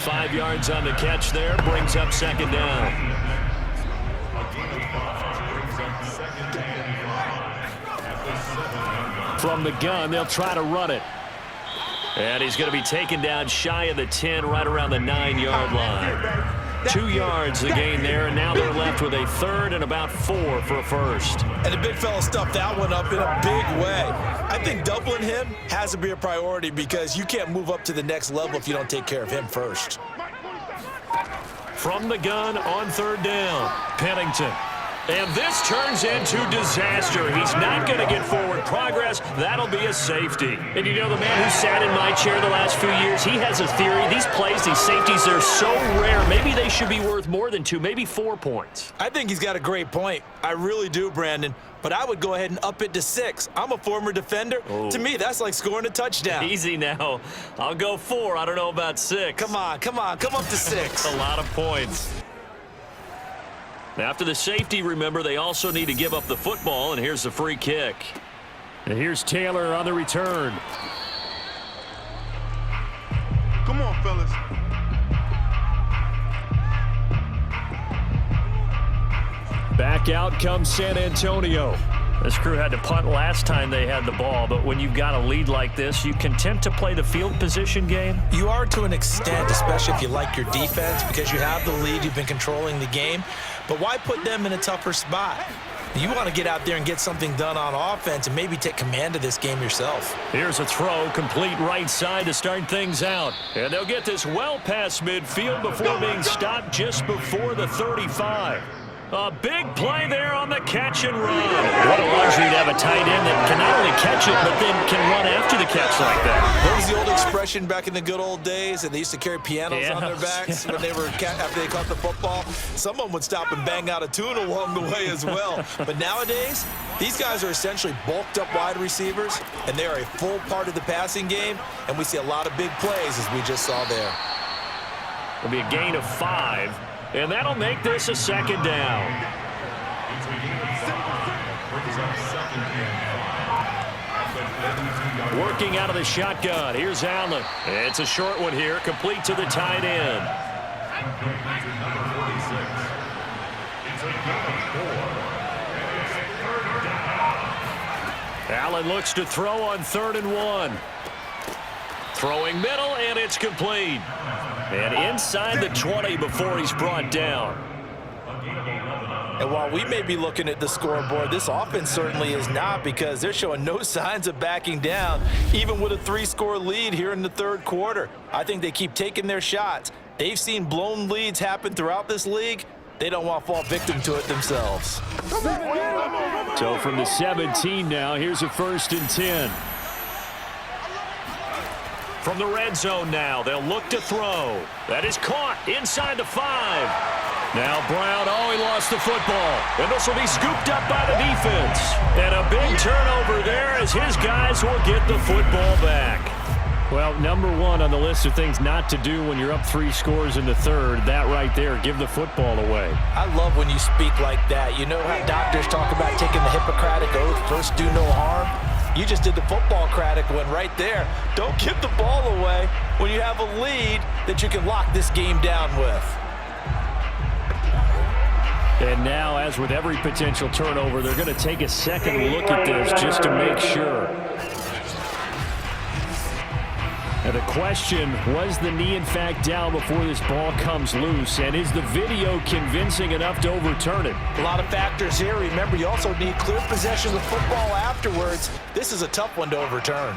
5 yards on the catch there, brings up 2nd down. From the gun, they'll try to run it. And he's going to be taken down shy of the 10, right around the 9-yard line. 2 yards the gain there, and now they're left with a 3rd and about 4 for a first. And the big fella stuffed that one up in a big way. I think doubling him has to be a priority because you can't move up to the next level if you don't take care of him first. From the gun on 3rd down, Pennington. And this turns into disaster. He's not going to get forward progress. That'll be a safety. And you know, the man who sat in my chair the last few years, he has a theory. These plays, these safeties, they're so rare. Maybe they should be worth more than 2, maybe 4 points. I think he's got a great point. I really do, Brandon. But I would go ahead and up it to 6. I'm a former defender. Oh. To me, that's like scoring a touchdown. Easy now. I'll go 4. I don't know about 6. Come on. Come up to 6. A lot of points. After the safety, remember, they also need to give up the football, and here's the free kick. And here's Taylor on the return. Come on, fellas. Back out comes San Antonio. This crew had to punt last time they had the ball, but when you've got a lead like this, you content to play the field position game? You are to an extent, especially if you like your defense, because you have the lead, you've been controlling the game. But why put them in a tougher spot? You want to get out there and get something done on offense and maybe take command of this game yourself. Here's a throw, complete right side to start things out. And they'll get this well past midfield before being stopped just before the 35. A big play there on the catch and run. What a luxury to have a tight end that can not only catch it, but then can run after the catch like that. What was the old expression back in the good old days? And they used to carry pianos on their backs when they were after they caught the football. Someone would stop and bang out a tune along the way as well. But nowadays, these guys are essentially bulked up wide receivers, and they are a full part of the passing game. And we see a lot of big plays as we just saw there. It'll be a gain of 5. And that'll make this a 2nd down. Working out of the shotgun. Here's Allen. It's a short one here, complete to the tight end. Allen looks to throw on 3rd and 1. Throwing middle, and it's complete. And inside the 20 before he's brought down. And while we may be looking at the scoreboard, this offense certainly is not, because they're showing no signs of backing down, even with a 3-score lead here in the 3rd quarter. I think they keep taking their shots. They've seen blown leads happen throughout this league. They don't want to fall victim to it themselves. So from the 17 now, here's a 1st and 10. From the red zone now, they'll look to throw. That is caught inside the 5. Now Brown, he lost the football. And this will be scooped up by the defense. And a big turnover there as his guys will get the football back. Well, number 1 on the list of things not to do when you're up 3 scores in the 3rd, that right there, give the football away. I love when you speak like that. You know how doctors talk about taking the Hippocratic oath, first do no harm? You just did the football-cratic one right there. Don't give the ball away when you have a lead that you can lock this game down with. And now, as with every potential turnover, they're going to take a second look at this just to make sure. Now the question, was the knee in fact down before this ball comes loose? And is the video convincing enough to overturn it? A lot of factors here. Remember, you also need clear possession of the football afterwards. This is a tough one to overturn.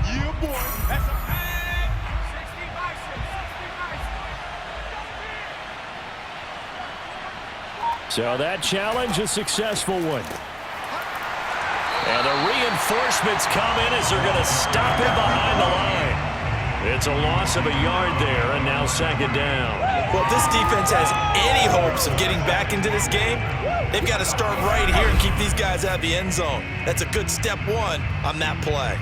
Yeah, boy. That's a So that challenge, a successful one. And the reinforcements come in as they're going to stop him behind the line. It's a loss of a yard there, and now 2nd down. Well, if this defense has any hopes of getting back into this game, they've got to start right here and keep these guys out of the end zone. That's a good step 1 on that play.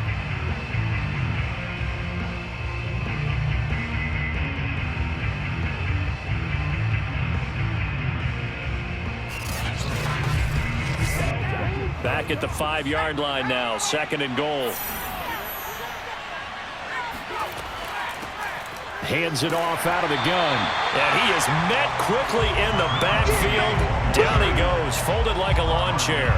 Back at the 5-yard line now, 2nd and goal. Hands it off out of the gun. And he is met quickly in the backfield. Down he goes, folded like a lawn chair.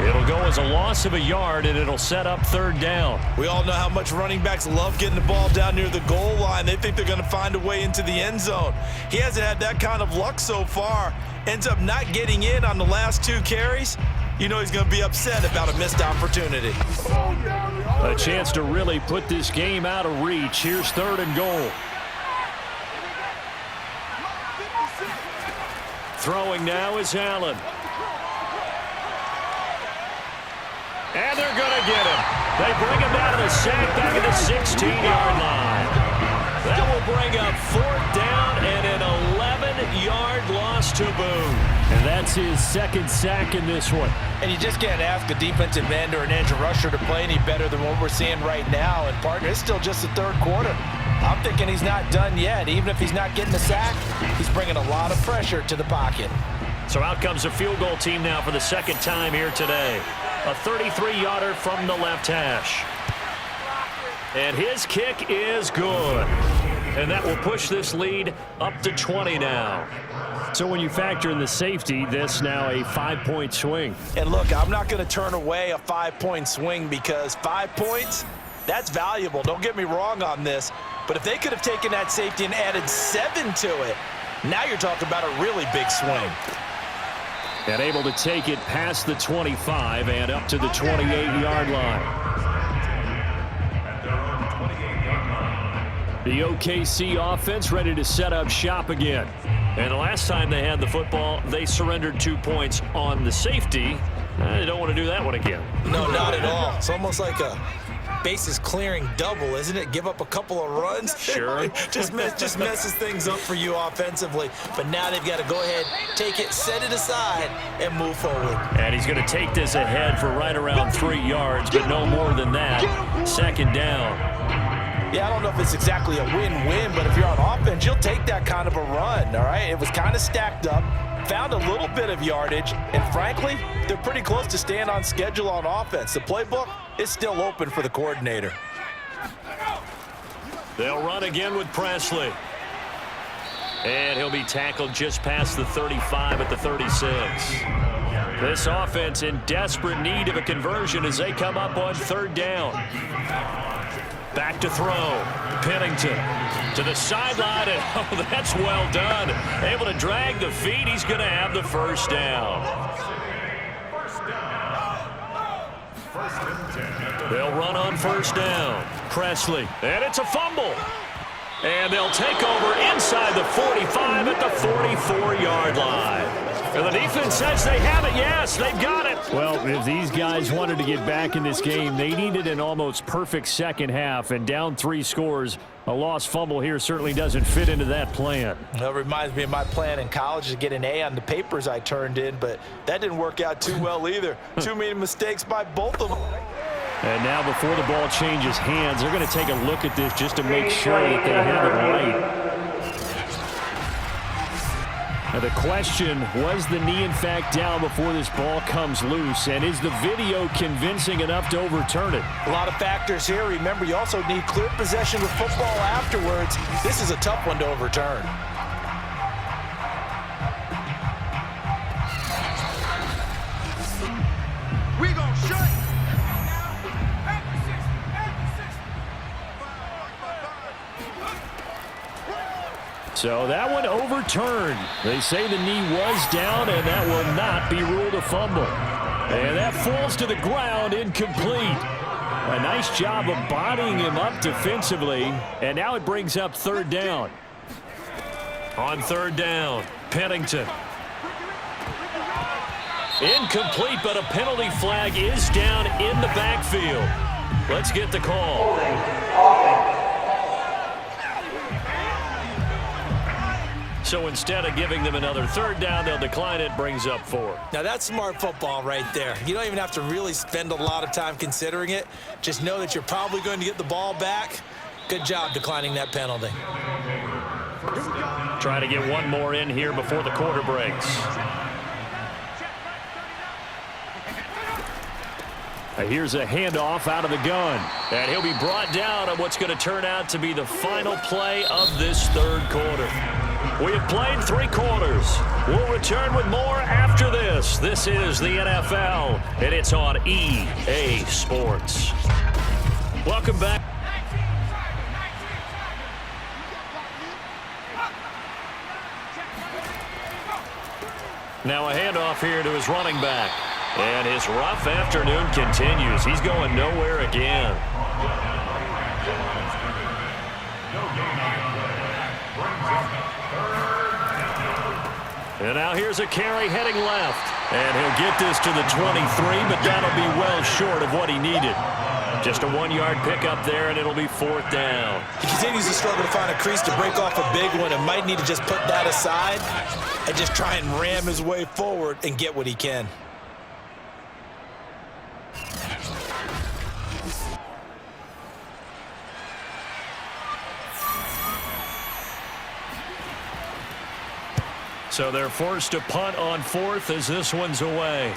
It'll go as a loss of a yard, and it'll set up 3rd down. We all know how much running backs love getting the ball down near the goal line. They think they're going to find a way into the end zone. He hasn't had that kind of luck so far. Ends up not getting in on the last 2 carries. You know he's going to be upset about a missed opportunity. A chance to really put this game out of reach. Here's 3rd and goal. Throwing now is Allen. And they're going to get him. They bring him down to the sack back at the 16-yard line. That will bring up 4th down and an 11-yard loss to boot. And that's his 2nd sack in this one. And you just can't ask a defensive end or an edge rusher to play any better than what we're seeing right now. And, partner, it's still just the 3rd quarter. I'm thinking he's not done yet. Even if he's not getting the sack, he's bringing a lot of pressure to the pocket. So out comes a field goal team now for the 2nd time here today. A 33-yarder from the left hash. And his kick is good. And that will push this lead up to 20 now. So when you factor in the safety, this now a 5-point swing. And look, I'm not going to turn away a 5-point swing, because 5 points, that's valuable. Don't get me wrong on this. But if they could have taken that safety and added 7 to it, now you're talking about a really big swing. And able to take it past the 25 and up to the 28-yard line. The OKC offense ready to set up shop again. And the last time they had the football, they surrendered 2 points on the safety. They don't want to do that one again. No, not at all. It's almost like a bases clearing double, isn't it? Give up a couple of runs. Sure. just messes things up for you offensively. But now they've got to go ahead, take it, set it aside, and move forward. And he's going to take this ahead for right around 3 yards, but no more than that. 2nd down. Yeah, I don't know if it's exactly a win-win, but if you're on offense, you'll take that kind of a run, all right? It was kind of stacked up. found a little bit of yardage, and frankly, they're pretty close to staying on schedule on offense. The playbook is still open for the coordinator. They'll run again with Presley. And he'll be tackled just past the 35 at the 36. This offense in desperate need of a conversion as they come up on 3rd down. Back to throw. Pennington to the sideline, and oh, that's well done. Able to drag the feet. He's going to have the 1st down. They'll run on 1st down. Presley, and it's a fumble. And they'll take over inside the 45 at the 44-yard line. And the defense says they have it. Yes, they've got it. Well, if these guys wanted to get back in this game, they needed an almost perfect second half. And down 3 scores, a lost fumble here certainly doesn't fit into that plan. That reminds me of my plan in college to get an A on the papers I turned in, but that didn't work out too well either. Too many mistakes by both of them. And now before the ball changes hands, they're going to take a look at this just to make sure that they have it right. Now the question, was the knee in fact down before this ball comes loose? And is the video convincing enough to overturn it? A lot of factors here. Remember, you also need clear possession of football afterwards. This is a tough one to overturn. We gonna shut. So that one overturned. They say the knee was down, and that will not be ruled a fumble. And that falls to the ground, incomplete. A nice job of bodying him up defensively, and now it brings up 3rd down. On 3rd down, Pennington. Incomplete, but a penalty flag is down in the backfield. Let's get the call. So instead of giving them another 3rd down, they'll decline it, brings up 4. Now that's smart football right there. You don't even have to really spend a lot of time considering it. Just know that you're probably going to get the ball back. Good job declining that penalty. Try to get one more in here before the quarter breaks. Here's a handoff out of the gun. And he'll be brought down on what's going to turn out to be the final play of this 3rd quarter. We have played 3 quarters. We'll return with more after this. This is the NFL, and it's on EA Sports. Welcome back. Now a handoff here to his running back. And his rough afternoon continues. He's going nowhere again. And now here's a carry heading left. And he'll get this to the 23, but that'll be well short of what he needed. Just a 1-yard pickup there, and it'll be 4th down. He continues to struggle to find a crease to break off a big one and might need to just put that aside and just try and ram his way forward and get what he can. So they're forced to punt on 4th as this one's away.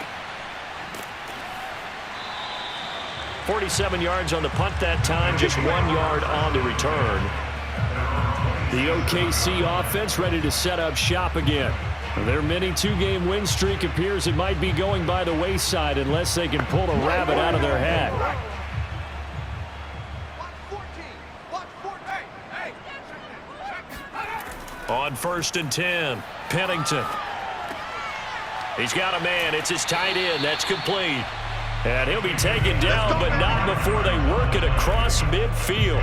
47 yards on the punt that time, just 1 yard on the return. The OKC offense ready to set up shop again. Their mini 2-game win streak appears it might be going by the wayside unless they can pull a rabbit out of their hat. On 1st and 10, Pennington. He's got a man. It's his tight end. That's complete. And he'll be taken down, but not before they work it across midfield.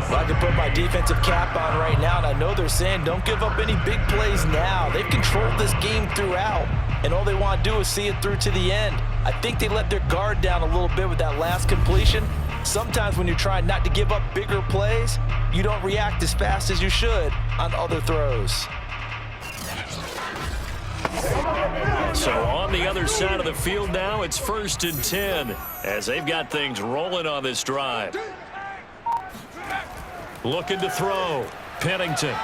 Well, I can put my defensive cap on right now, and I know they're saying don't give up any big plays now. They've controlled this game throughout, and all they want to do is see it through to the end. I think they let their guard down a little bit with that last completion. Sometimes when you're trying not to give up bigger plays, you don't react as fast as you should on other throws. So on the other side of the field now, it's 1st and 10 as they've got things rolling on this drive. Looking to throw. Pennington.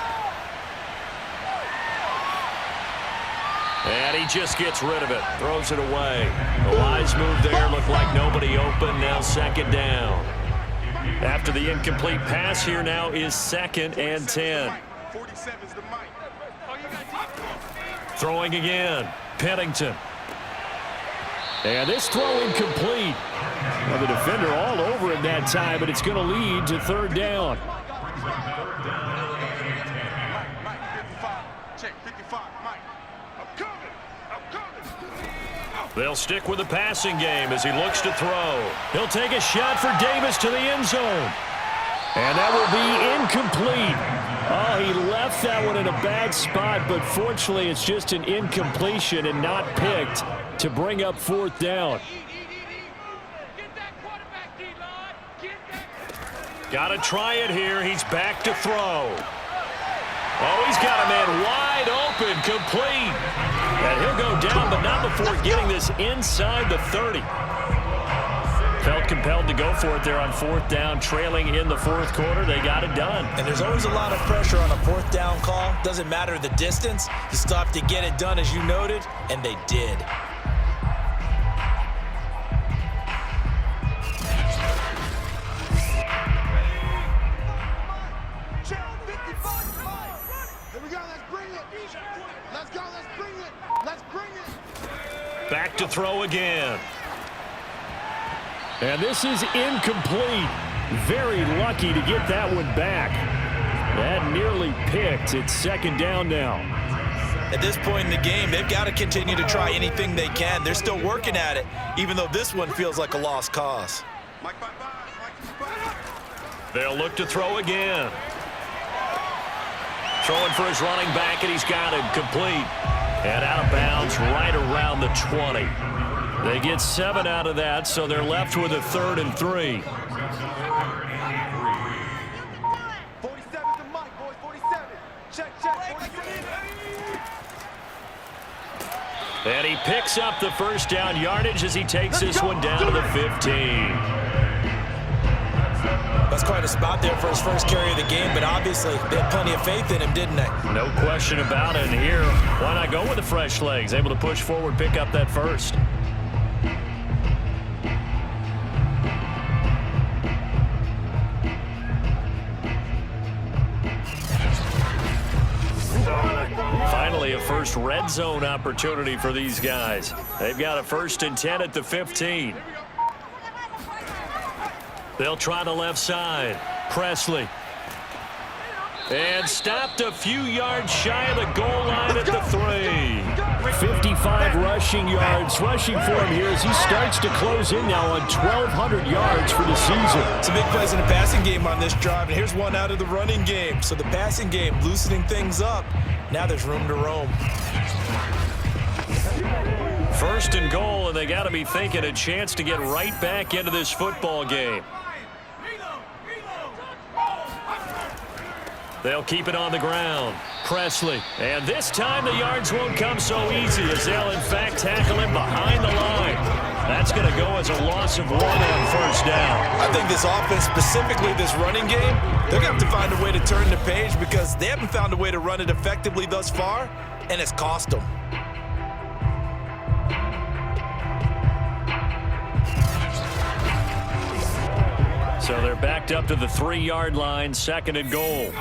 And he just gets rid of it, throws it away. The wise move there, looked like nobody open, now second down. After the incomplete pass, here now is 2nd and 10. Throwing again, Pennington. And this throw incomplete. Well, the defender all over it that time, but it's going to lead to 3rd down. They'll stick with the passing game as he looks to throw. He'll take a shot for Davis to the end zone. And that will be incomplete. Oh, he left that one in a bad spot, but fortunately it's just an incompletion and not picked to bring up 4th down. Got to try it here. He's back to throw. Oh, he's got a man wide open, complete. And he'll go down, but not before getting this inside the 30. Felt compelled to go for it there on 4th down, trailing in the 4th quarter. They got it done. And there's always a lot of pressure on a 4th down call. Doesn't matter the distance. You still have to get it done, as you noted, and they did. Back to throw again. And this is incomplete. Very lucky to get that one back. That nearly picked. It's 2nd down now. At this point in the game, they've got to continue to try anything they can. They're still working at it, even though this one feels like a lost cause. They'll look to throw again. Throwing for his running back, and he's got it complete. And out of bounds right around the 20. They get 7 out of that, so they're left with a 3rd and 3. 47's the mic, boys. 47. Check. 47. And he picks up the 1st down yardage as he takes this one down to the 15. That's quite a spot there for his first carry of the game, but obviously they had plenty of faith in him, didn't they? No question about it. And here, why not go with the fresh legs? Able to push forward, pick up that 1st. Finally, a first red zone opportunity for these guys. They've got a 1st and 10 at the 15. They'll try the left side. Presley. And stopped a few yards shy of the goal line at the 3. 55 rushing yards. Rushing for him here as he starts to close in now on 1,200 yards for the season. Some big plays in the passing game on this drive, and here's one out of the running game. So the passing game loosening things up. Now there's room to roam. 1st and goal, and they got to be thinking a chance to get right back into this football game. They'll keep it on the ground. Presley. And this time the yards won't come so easy as they'll, in fact, tackle him behind the line. That's going to go as a loss of 1 on 1st down. I think this offense, specifically this running game, they're going to have to find a way to turn the page because they haven't found a way to run it effectively thus far, and it's cost them. So they're backed up to the 3-yard line, 2nd and goal.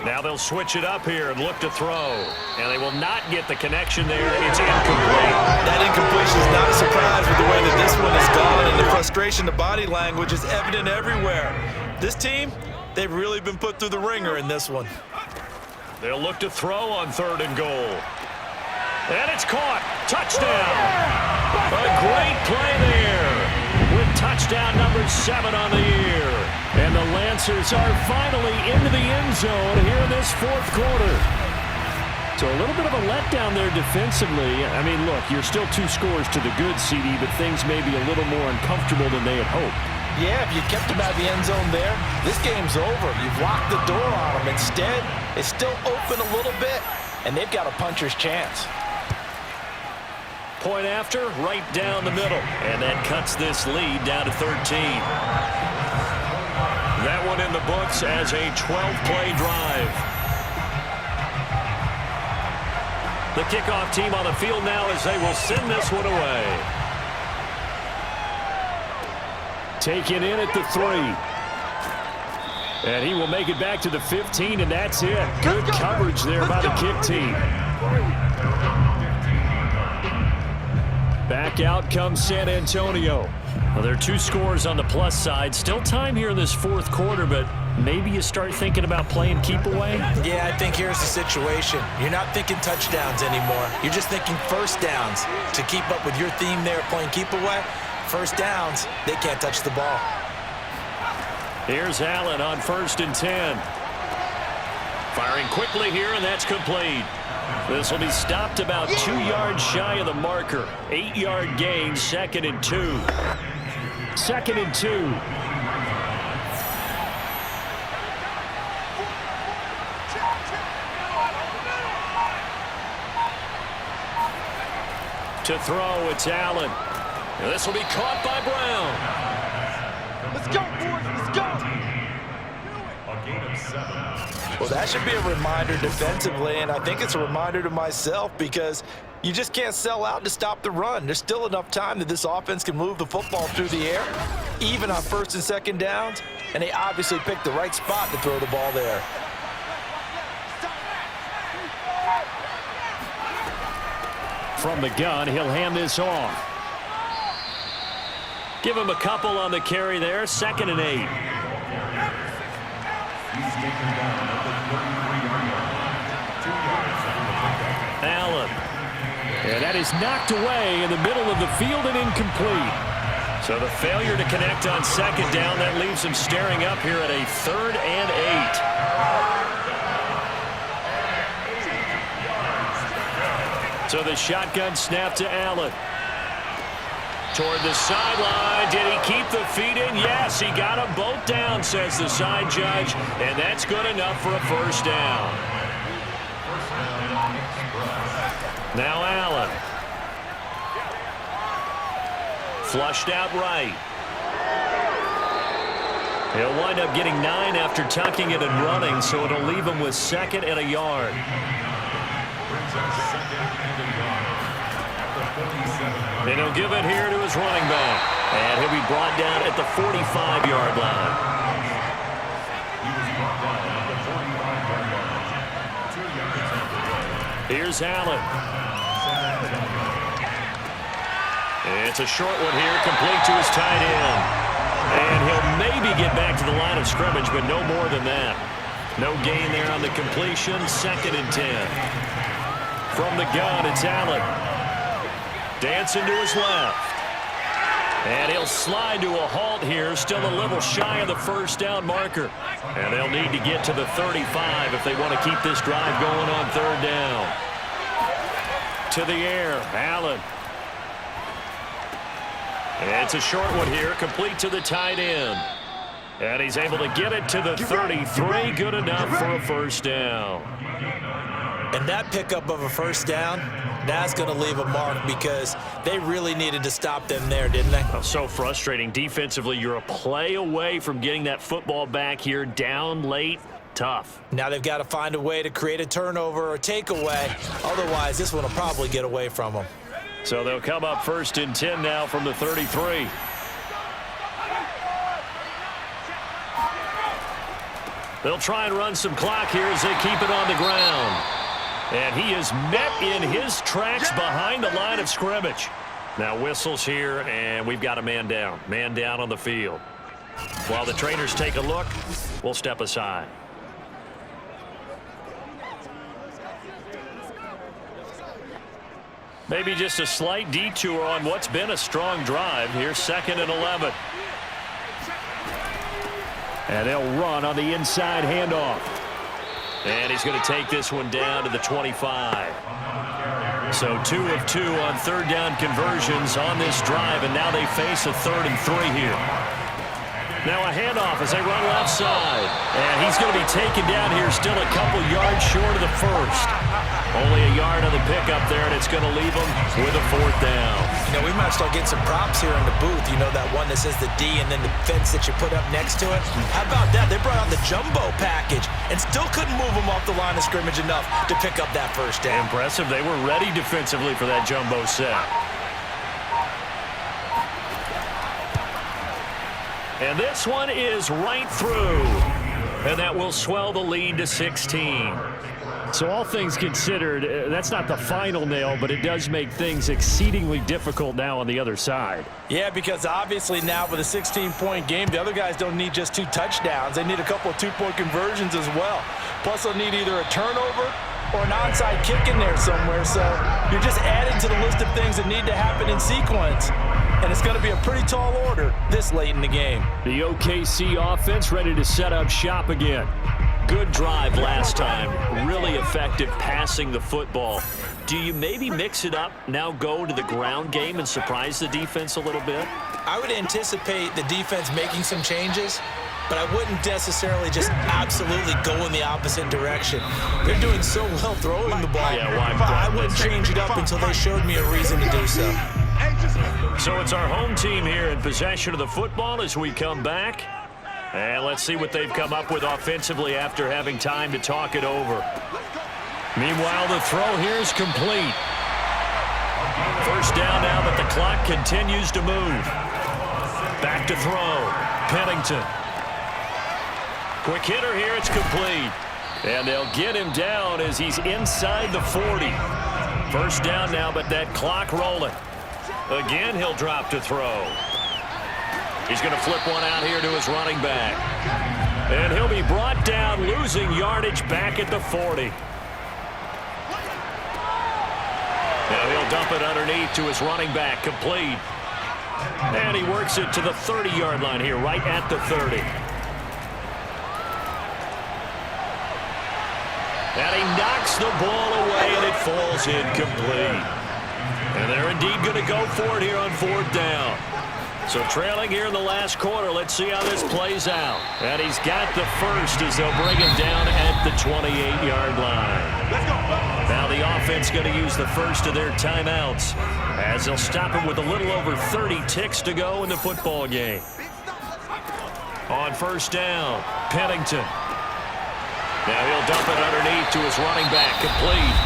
Now they'll switch it up here and look to throw. And they will not get the connection there. It's incomplete. That incompletion is not a surprise with the way that this one has gone, and the frustration, the body language is evident everywhere. This team, they've really been put through the ringer in this one. They'll look to throw on 3rd and goal. And it's caught. Touchdown. A great play there with touchdown number 7 on the year. And the Lancers are finally into the end zone here in this 4th quarter. So a little bit of a letdown there defensively. I mean, look, you're still 2 scores to the good, CD, but things may be a little more uncomfortable than they had hoped. Yeah, if you kept them out of the end zone there, this game's over. You've locked the door on them. Instead, it's still open a little bit, and they've got a puncher's chance. Point after, right down the middle. And that cuts this lead down to 13. That one in the books as a 12-play drive. The kickoff team on the field now as they will send this one away. Taken in at the 3. And he will make it back to the 15, and that's it. Good coverage there by the kick team. Back out comes San Antonio. Well, there are 2 scores on the plus side. Still time here in this fourth quarter, but maybe you start thinking about playing keep away? Yeah, I think here's the situation. You're not thinking touchdowns anymore. You're just thinking first downs. To keep up with your theme there, playing keep away, first downs, they can't touch the ball. Here's Allen on 1st and 10. Firing quickly here, and that's complete. This will be stopped about 2 yards shy of the marker. 8-yard gain, 2nd and 2. 2nd and 2. To throw, it's Allen. And this will be caught by Brown. Let's go, boys. Let's go. A gain of 7. Well, that should be a reminder defensively, and I think it's a reminder to myself because you just can't sell out to stop the run. There's still enough time that this offense can move the football through the air, even on 1st and 2nd downs, and they obviously picked the right spot to throw the ball there. From the gun, he'll hand this off. Give him a couple on the carry there, 2nd and 8. He's taken down at the 33-yard line. 2 yards on the pickup. Allen. And that is knocked away in the middle of the field and incomplete. So the failure to connect on 2nd down, that leaves him staring up here at a 3rd and 8. So the shotgun snap to Allen. Toward the sideline. Did he keep the feet in? Yes, he got them both down, says the side judge. And that's good enough for a first down. Now Allen. Flushed out right. He'll wind up getting 9 after tucking it and running, so it'll leave him with 2nd and a yard. And he'll give it here to his running back. And he'll be brought down at the 45-yard line. Here's Allen. It's a short one here, complete to his tight end. And he'll maybe get back to the line of scrimmage, but no more than that. No gain there on the completion, 2nd and 10. From the gun, it's Allen. Dancing to his left. And he'll slide to a halt here, still a little shy of the first down marker. And they'll need to get to the 35 if they want to keep this drive going on 3rd down. To the air, Allen. And it's a short one here, complete to the tight end. And he's able to get it to the 33, good enough for a first down. And that pickup of a first down, that's going to leave a mark because they really needed to stop them there, didn't they? Oh, so frustrating. Defensively, you're a play away from getting that football back here, down late. Tough. Now they've got to find a way to create a turnover or takeaway. Otherwise, this one will probably get away from them. So they'll come up 1st and 10 now from the 33. They'll try and run some clock here as they keep it on the ground. And he is met in his tracks behind the line of scrimmage. Now whistles here, and we've got a man down. Man down on the field. While the trainers take a look, we'll step aside. Maybe just a slight detour on what's been a strong drive. Here's 2nd and 11. And they'll run on the inside handoff. And he's going to take this one down to the 25. So 2 of 2 on 3rd down conversions on this drive, and now they face a 3rd and 3 here. Now a handoff as they run left side. And he's going to be taken down here, still a couple yards short of the first. Only a yard on the pickup there, and it's going to leave him with a 4th down. You know, we might start getting some props here in the booth. You know, that one that says the D and then the fence that you put up next to it? How about that? They brought out the jumbo package and still couldn't move them off the line of scrimmage enough to pick up that first down. Impressive. They were ready defensively for that jumbo set. And this one is right through. And that will swell the lead to 16. So all things considered, that's not the final nail, but it does make things exceedingly difficult now on the other side. Yeah, because obviously now with a 16-point game, the other guys don't need just 2 touchdowns. They need a couple of 2-point conversions as well. Plus, they'll need either a turnover or an onside kick in there somewhere. So you're just adding to the list of things that need to happen in sequence. And it's going to be a pretty tall order this late in the game. The OKC offense ready to set up shop again. Good drive last time. Really effective passing the football. Do you maybe mix it up, now go to the ground game and surprise the defense a little bit? I would anticipate the defense making some changes, but I wouldn't necessarily just absolutely go in the opposite direction. They're doing so well throwing the ball. Yeah, well, I wouldn't change it up until they showed me a reason to do so. So it's our home team here in possession of the football as we come back. And let's see what they've come up with offensively after having time to talk it over. Meanwhile, the throw here is complete. First down now, but the clock continues to move. Back to throw. Pennington. Quick hitter here, it's complete. And they'll get him down as he's inside the 40. First down now, but that clock rolling. Again, he'll drop to throw. He's going to flip one out here to his running back. And he'll be brought down, losing yardage back at the 40. Now he'll dump it underneath to his running back, complete. And he works it to the 30-yard line here, right at the 30. And he knocks the ball away, and it falls incomplete. And they're indeed going to go for it here on 4th down. So trailing here in the last quarter, let's see how this plays out. And he's got the first as they'll bring him down at the 28-yard line. Now the offense going to use the first of their timeouts as they'll stop him with a little over 30 ticks to go in the football game. On first down, Pennington. Now he'll dump it underneath to his running back, complete.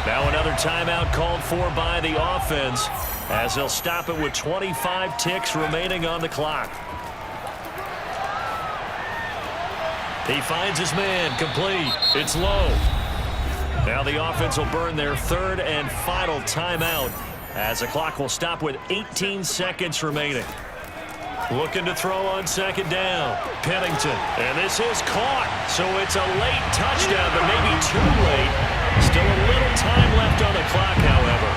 Now another timeout called for by the offense as they'll stop it with 25 ticks remaining on the clock. He finds his man, complete. It's low. Now the offense will burn their 3rd and final timeout as the clock will stop with 18 seconds remaining. Looking to throw on 2nd down. Pennington. And this is caught. So it's a late touchdown, but maybe too late. Still a little time left on the clock, however.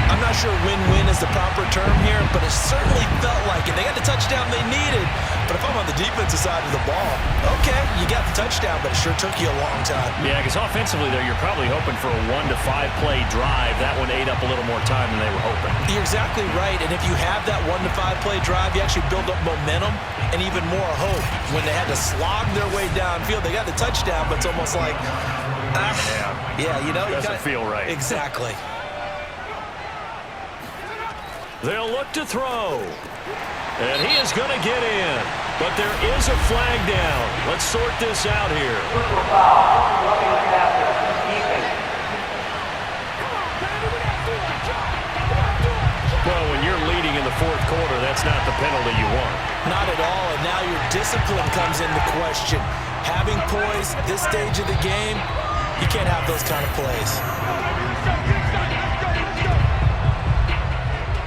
I'm not sure win-win is the proper term here, but it certainly felt like it. They got the touchdown they needed, but if I'm on the defensive side of the ball, okay, you got the touchdown, but it sure took you a long time. Yeah, because offensively there, you're probably hoping for a 1 to 5 play drive. That one ate up a little more time than they were hoping. You're exactly right, and if you have that 1 to 5 play drive, you actually build up momentum and even more hope. When they had to slog their way downfield, they got the touchdown, but it's almost like, yeah, you know, doesn't feel right. Exactly. They'll look to throw. And he is going to get in. But there is a flag down. Let's sort this out here. Well, when you're leading in the 4th quarter, that's not the penalty you want. Not at all, and now your discipline comes into question. Having poise this stage of the game, you can't have those kind of plays.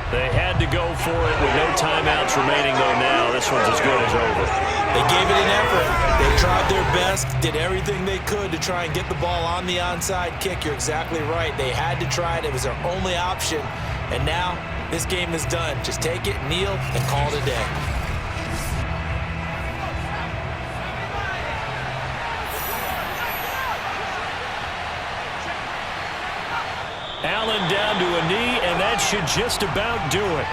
They had to go for it with no timeouts remaining, though, now. This one's as good as over. They gave it an effort. They tried their best, did everything they could to try and get the ball on the onside kick. You're exactly right. They had to try it. It was their only option. And now this game is done. Just take it, kneel, and call it a day. Allen down to a knee, and that should just about do it.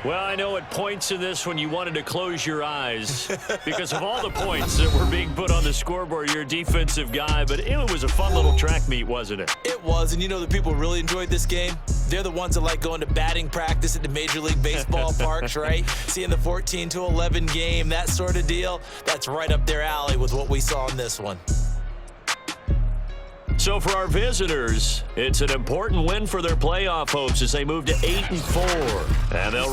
Well, I know at points in this when you wanted to close your eyes because of all the points that were being put on the scoreboard. You're a defensive guy, but it was a fun little track meet, wasn't it? It was, and you know the people who really enjoyed this game? They're the ones that like going to batting practice at the Major League Baseball parks, right? Seeing the 14-11 game, that sort of deal, that's right up their alley with what we saw in this one. So for our visitors, it's an important win for their playoff hopes as they move to 8-4. And they'll